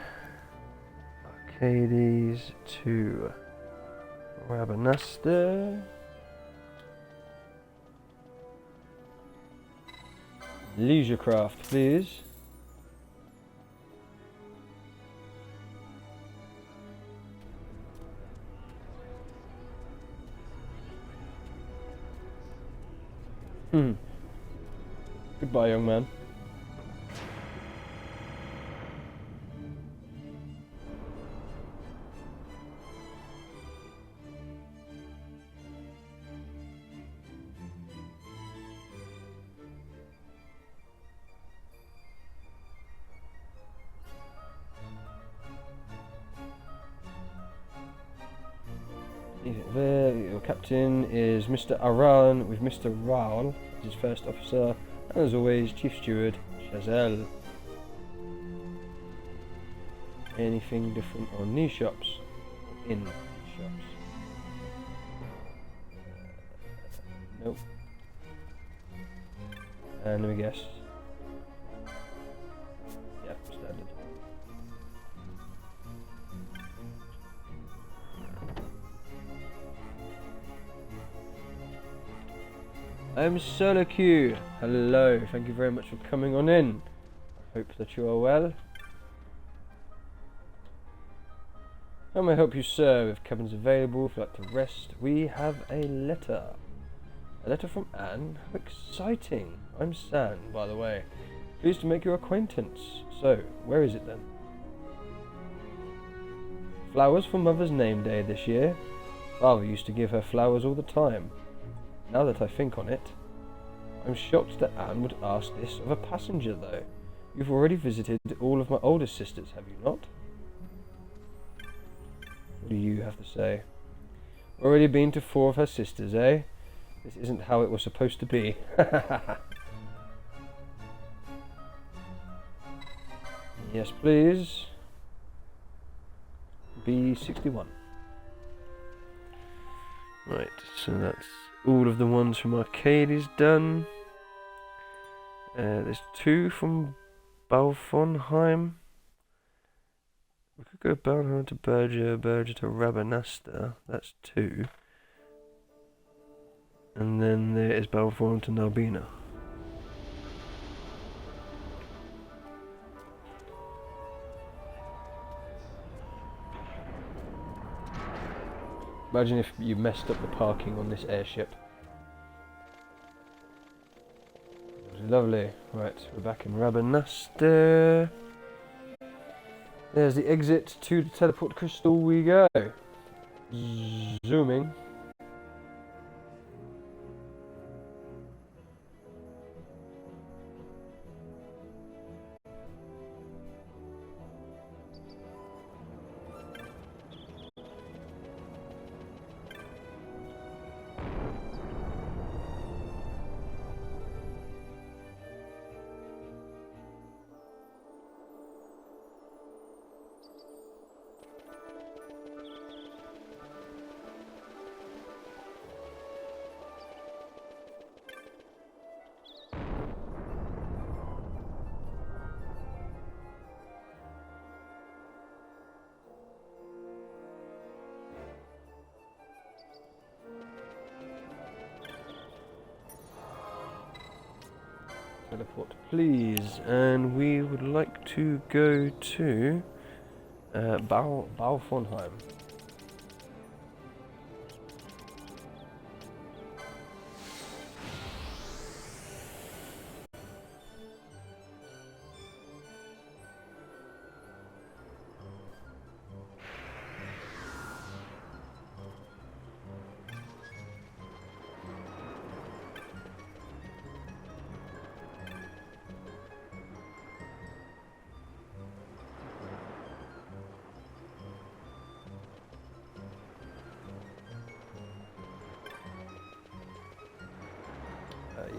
Arcades to Rabanastre. Leisurecraft, please. Goodbye, young man. There, your captain is Mr. Aran with Mr. Raul as his first officer, and as always, Chief Steward Chazelle. anything different on these shops? Or in shops? Nope. And let me guess. Yep, standard. I'm Solo Q. Hello, thank you very much for coming on in. I hope that you are well. How may I help you, sir? If cabin's available, if you'd like to rest, we have a letter. A letter from Anne? How exciting. I'm San, by the way. Pleased to make your acquaintance. So, where is it then? Flowers for Mother's name day this year. Father used to give her flowers all the time. Now that I think on it, I'm shocked that Anne would ask this of a passenger, though. You've already visited all of my older sisters, have you not? What do you have to say? Already been to 4 of her sisters, eh? This isn't how it was supposed to be. Yes, please. B61. Right, so that's all of the ones from Arcade is done. There's 2 from Balfonheim. We could go Balfonheim to Berger, Berger to Rabanasta. That's 2. And then there is Balfour to Narbina. Imagine if you messed up the parking on this airship. Lovely. Right, we're back in Rabanasta. There's the exit to the teleport crystal we go. Zooming. Teleport, please. And we would like to go to Balfonheim.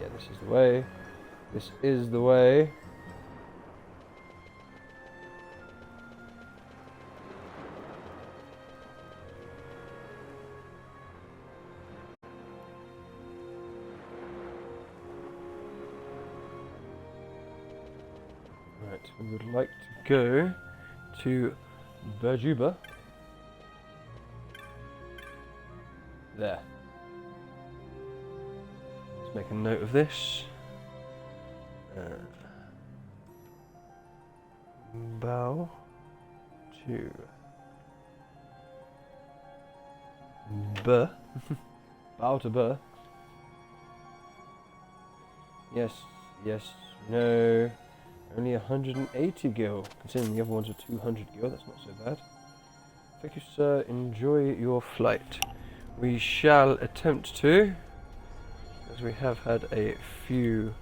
Yeah, this is the way. This is the way. Right, we would like to go to Berjuba. There. Let's make a note of this. Bow to B. Bow to B. Yes, yes, no. Only 180 gil. Considering the other ones are 200 gil, that's not so bad. Thank you, sir. Enjoy your flight. We shall attempt to, as we have had a few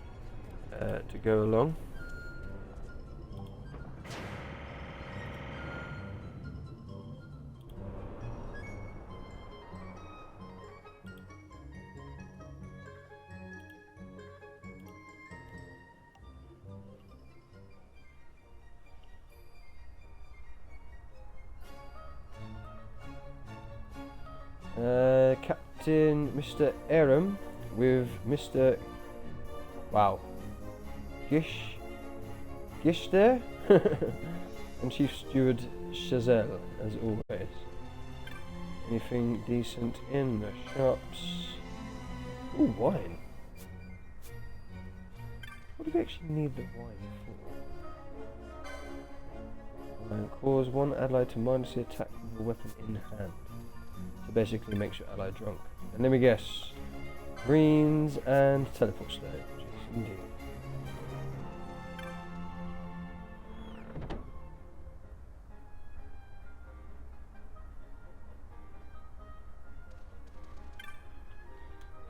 to go along. Captain Mr. Aram with Mr. Wow. Gishter and Chief Steward Chazelle, as always. Anything decent in the shops? Ooh, wine. What do we actually need the wine for? Cause one ally to mindlessly attack with a weapon in hand. So basically makes your ally drunk. And let me guess, greens and teleport stones. Yes, indeed.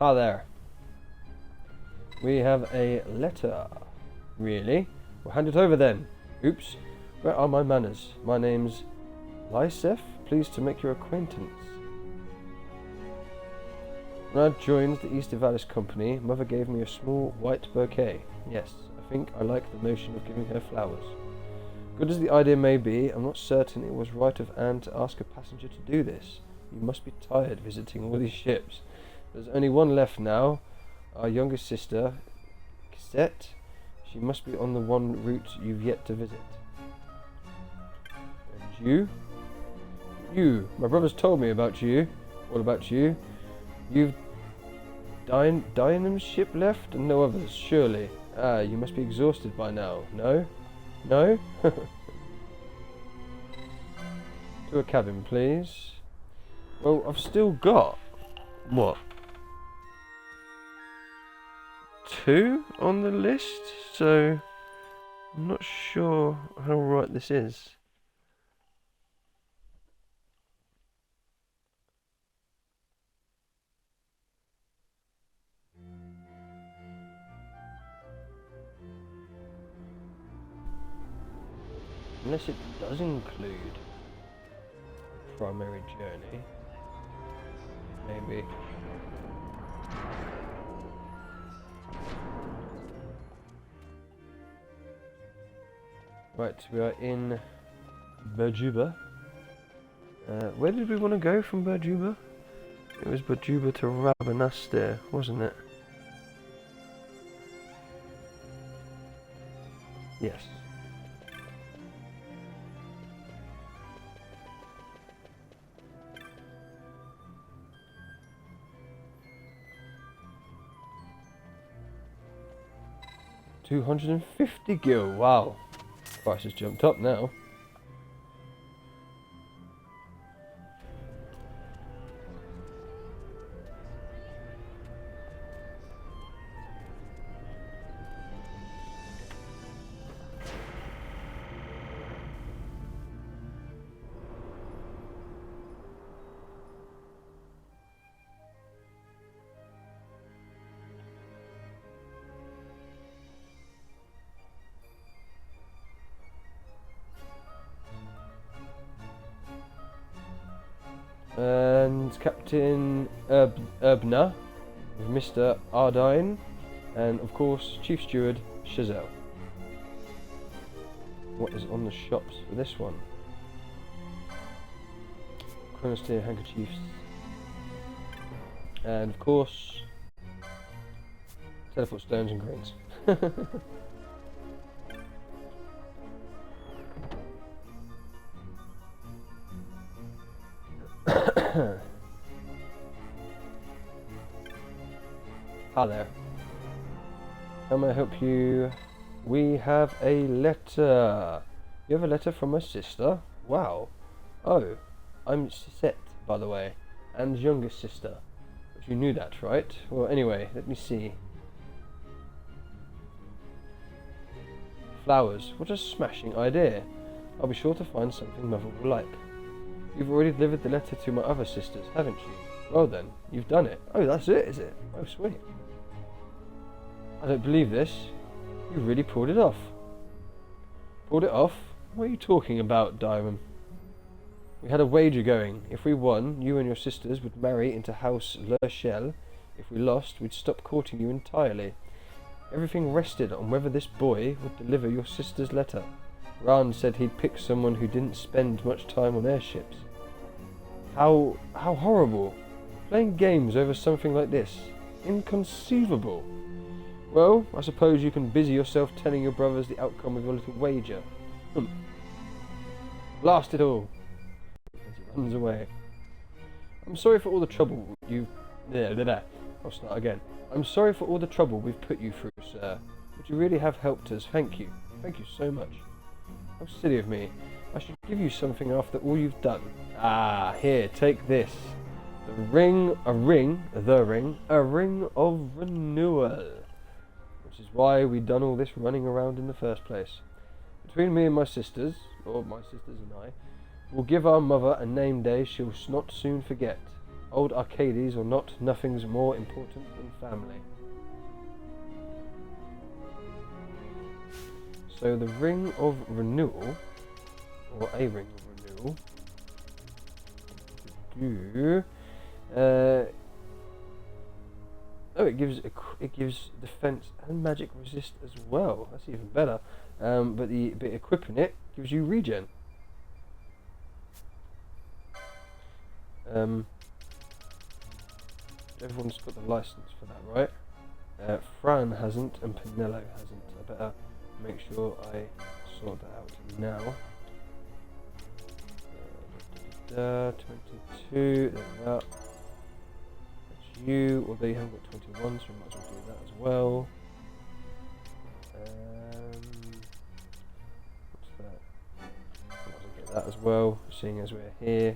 Ah, there. We have a letter. Really? We'll hand it over then. Oops. Where are my manners? My name's Lyseth. Pleased to make your acquaintance. When I joined the East Evalis Company, Mother gave me a small white bouquet. Yes, I think I like the notion of giving her flowers. Good as the idea may be, I'm not certain it was right of Anne to ask a passenger to do this. You must be tired visiting all these ships. There's only one left now. Our youngest sister, Cassette. She must be on the one route you've yet to visit. And you? You. My brother's told me about you. What about you? You've Dynam's ship left and no others, surely. Ah, you must be exhausted by now. No? No? To a cabin, please. Well, I've still got... what? 2 on the list, so I'm not sure how right this is. Unless it does include a primary journey, maybe. Right, we are in Burjuba. Where did we want to go from Burjuba? It was Burjuba to Rabanastir, wasn't it? Yes. $250 gil, wow. Price has jumped up now. And Captain Urbna with Mr. Ardine, and of course Chief Steward Chazelle. What is on the shops for this one? Chronosteer handkerchiefs, and of course teleport stones and greens. Hi there. How may I help you? We have a letter. You have a letter from my sister? Wow. Oh, I'm Sisette, by the way, and youngest sister. But you knew that, right? Well, anyway, let me see. Flowers. What a smashing idea. I'll be sure to find something Mother will like. You've already delivered the letter to my other sisters, haven't you? Well then, you've done it. Oh, that's it, is it? Oh, sweet. I don't believe this. You really pulled it off. Pulled it off? What are you talking about, Diamond? We had a wager going. If we won, you and your sisters would marry into House Lurchel. If we lost, we'd stop courting you entirely. Everything rested on whether this boy would deliver your sister's letter. Ran said he'd pick someone who didn't spend much time on airships. How horrible. Playing games over something like this? Inconceivable. Well, I suppose you can busy yourself telling your brothers the outcome of your little wager. Blast it all! As he runs away. I'm sorry for all the trouble you... I'll start again. I'm sorry for all the trouble we've put you through, sir. But you really have helped us. Thank you. Thank you so much. How silly of me. I should give you something after all you've done. Ah, here, take this. A ring of renewal. Which is why we done all this running around in the first place. Between me and my sisters, or my sisters and I, we'll give our mother a name day she'll not soon forget. Old Arcades or not, nothing's more important than family. So the ring of renewal, or a ring of renewal, it gives defense and magic resist as well. That's even better. But equipping it gives you regen. Everyone's got the license for that, right? Fran hasn't, and Pinello hasn't. I better make sure I sort that out now. 22, there we are. That's you, although you haven't got 21, so we might as well do that as well. What's that? Might as well get that as well, seeing as we're here.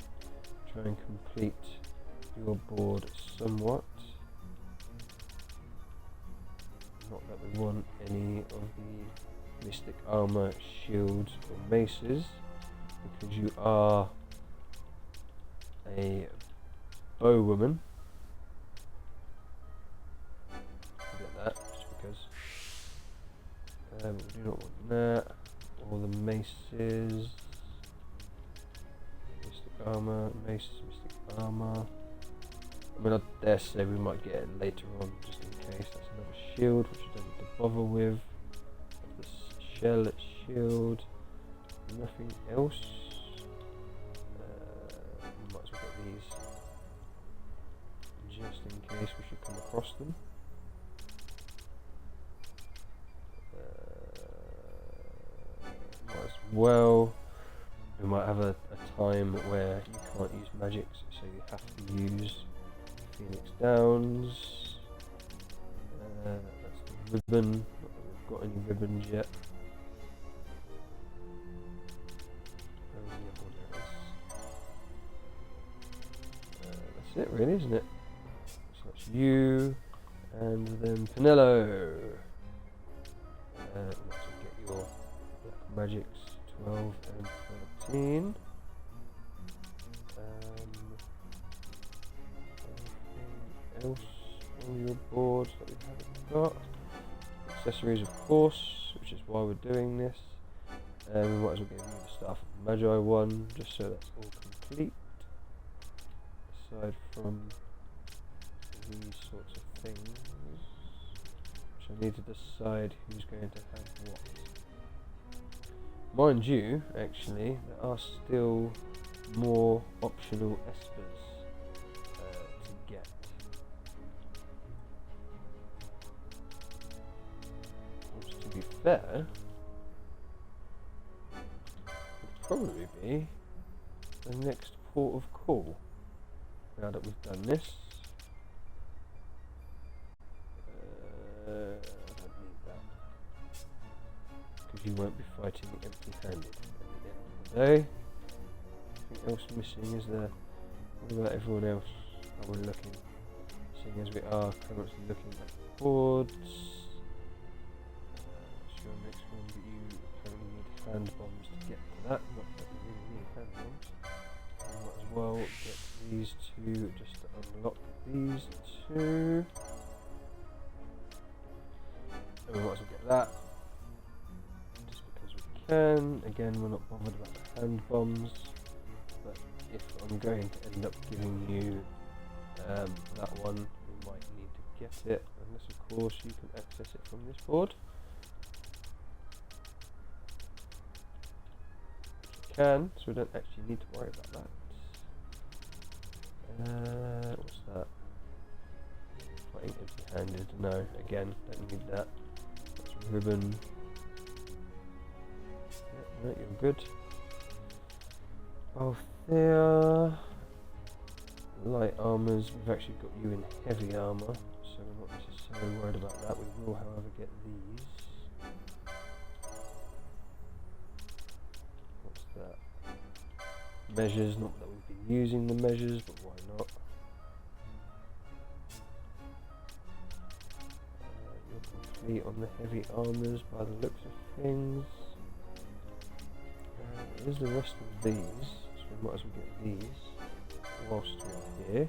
Try and complete your board somewhat. Not that we want any of the mystic armor, shields, or maces, because you are a bow woman. Get that, just because. We do not want that. All the maces, mystic armor, maces, mystic armor. I mean, I dare say we might get it later on, just in case. That's another shield, which you don't need to bother with. The shell shield. Nothing else. We might as well get these, just in case we should come across them. Might as well. We might have a time where you can't use magics, so you have to use Phoenix Downs. That's the ribbon. Not that we've got any ribbons yet. That's it, really, isn't it? So that's you, and then Pinello. Let's get your Black Magics 12 and 13. Else on your board that we haven't got. Accessories, of course, which is why we're doing this. We might as well get the Staff of Magi one, just so that's all complete. Aside from these sorts of things, which I need to decide who's going to have what. Mind you, actually, there are still more optional espers to get. Which, to be fair, would probably be the next port of call. Now that we've done this, I don't need that, because you won't be fighting empty-handed at the end of the day. Anything else missing, is there? What about everyone else? How we're looking? Seeing as we are currently looking at boards. Sure, next one, but you currently need hand bombs to get to that. Not that we really need hand bombs. We might as well get these two just to unlock these two. And we might as well get that. Just because we can. Again, we're not bothered about the hand bombs. But if I'm going to end up giving you that one, we might need to get it. Unless, of course, you can access it from this board. Which you can, so we don't actually need to worry about that. What's that? Fighting empty-handed. No, again, don't need that. That's ribbon. Yeah, no, you're good. Althea. Light armours. We've actually got you in heavy armour, so we're not necessarily worried about that. We will, however, get these. What's that? Measures. Not that we've been using the measures, but why not? You're complete on the heavy armours by the looks of things. Here's the rest of these, so we might as well get these whilst we're here.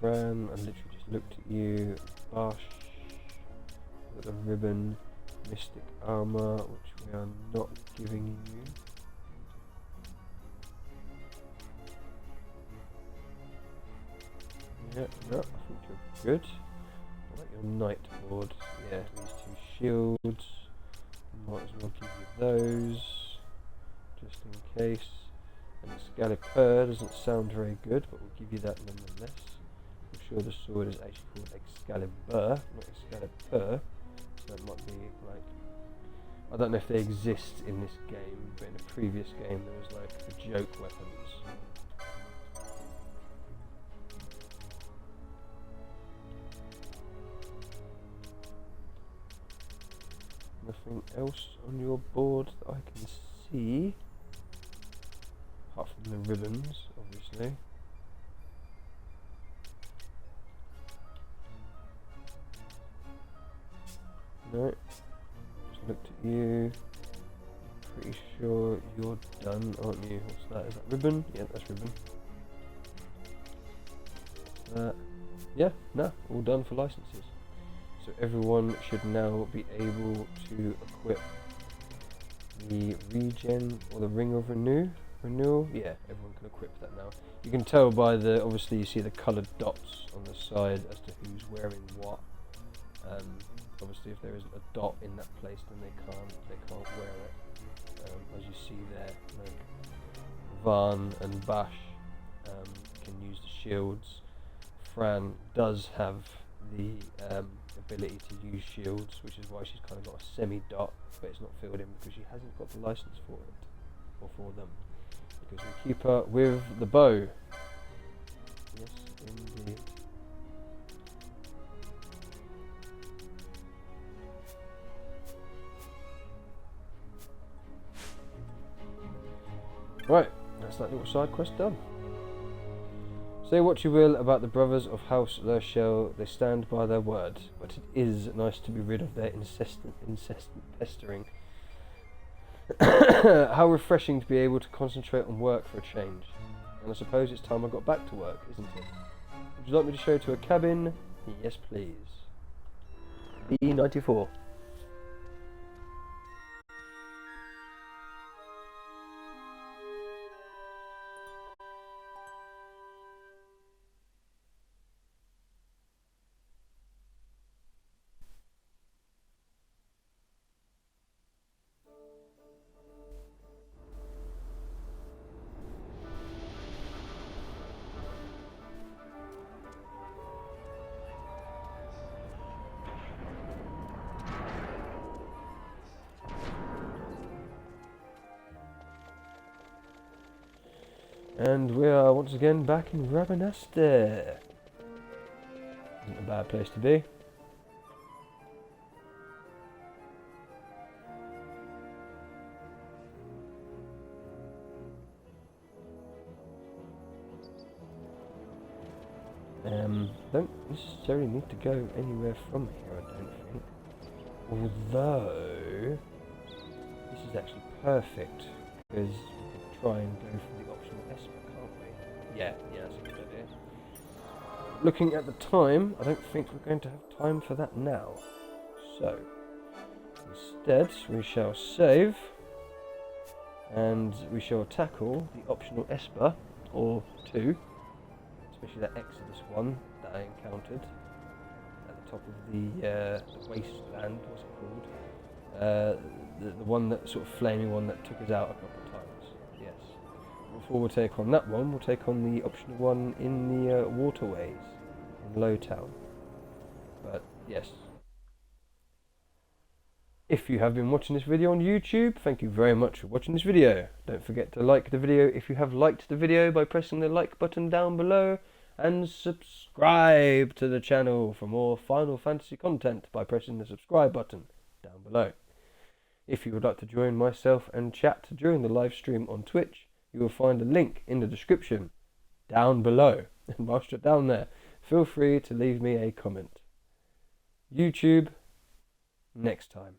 Fran, I literally just looked at you. Bosch, got the ribbon, mystic armour, which we are not giving you. Yeah, no, I think you're good. What about your knight board? Yeah, these two shields. Might as well give you those, just in case. And Excalibur doesn't sound very good, but we'll give you that nonetheless. I'm sure the sword is actually called Excalibur, not Excalibur, so it might be like... I don't know if they exist in this game, but in a previous game there was like the joke weapons. Nothing else on your board that I can see, apart from the ribbons, obviously. No, just looked at you. Pretty sure you're done, aren't you? What's that? Is that ribbon? Yeah, that's ribbon. Yeah, no, all done for licenses. So everyone should now be able to equip the regen or the ring of renewal. Yeah, everyone can equip that now. You can tell by the, obviously you see the coloured dots on the side as to who's wearing what. Obviously if there isn't a dot in that place, then they can't wear it. As you see there, like Van and Bash can use the shields. Fran does have the ability to use shields, which is why she's kind of got a semi-dot, but it's not filled in because she hasn't got the license for it, or for them, because we keep her with the bow. Yes, indeed. Right, that's that little side quest done. Say what you will about the brothers of House Lurchel, they stand by their word, but it is nice to be rid of their incessant pestering. How refreshing to be able to concentrate on work for a change. And I suppose it's time I got back to work, isn't it? Would you like me to show you to a cabin? Yes, please. B94. And we are once again back in Rabanastre. Isn't a bad place to be. Don't necessarily need to go anywhere from here, I don't think. Although, this is actually perfect, because we can try and go for the optional Esper, can't we? Yeah, that's a good idea. Looking at the time, I don't think we're going to have time for that now. So, instead, we shall save, and we shall tackle the optional Esper, or two, especially that Exodus one that I encountered at the top of the wasteland, what's it called? the one that sort of flaming one that took us out a couple of times. Yes. Before we take on that one, we'll take on the optional one in the waterways in Lowtown. But yes. If you have been watching this video on YouTube, thank you very much for watching this video. Don't forget to like the video if you have liked the video by pressing the like button down below, and subscribe to the channel for more Final Fantasy content by pressing the subscribe button down below. If you would like to join myself and chat during the live stream on Twitch, you will find a link in the description down below. And whilst you're down there, feel free to leave me a comment. YouTube, next time.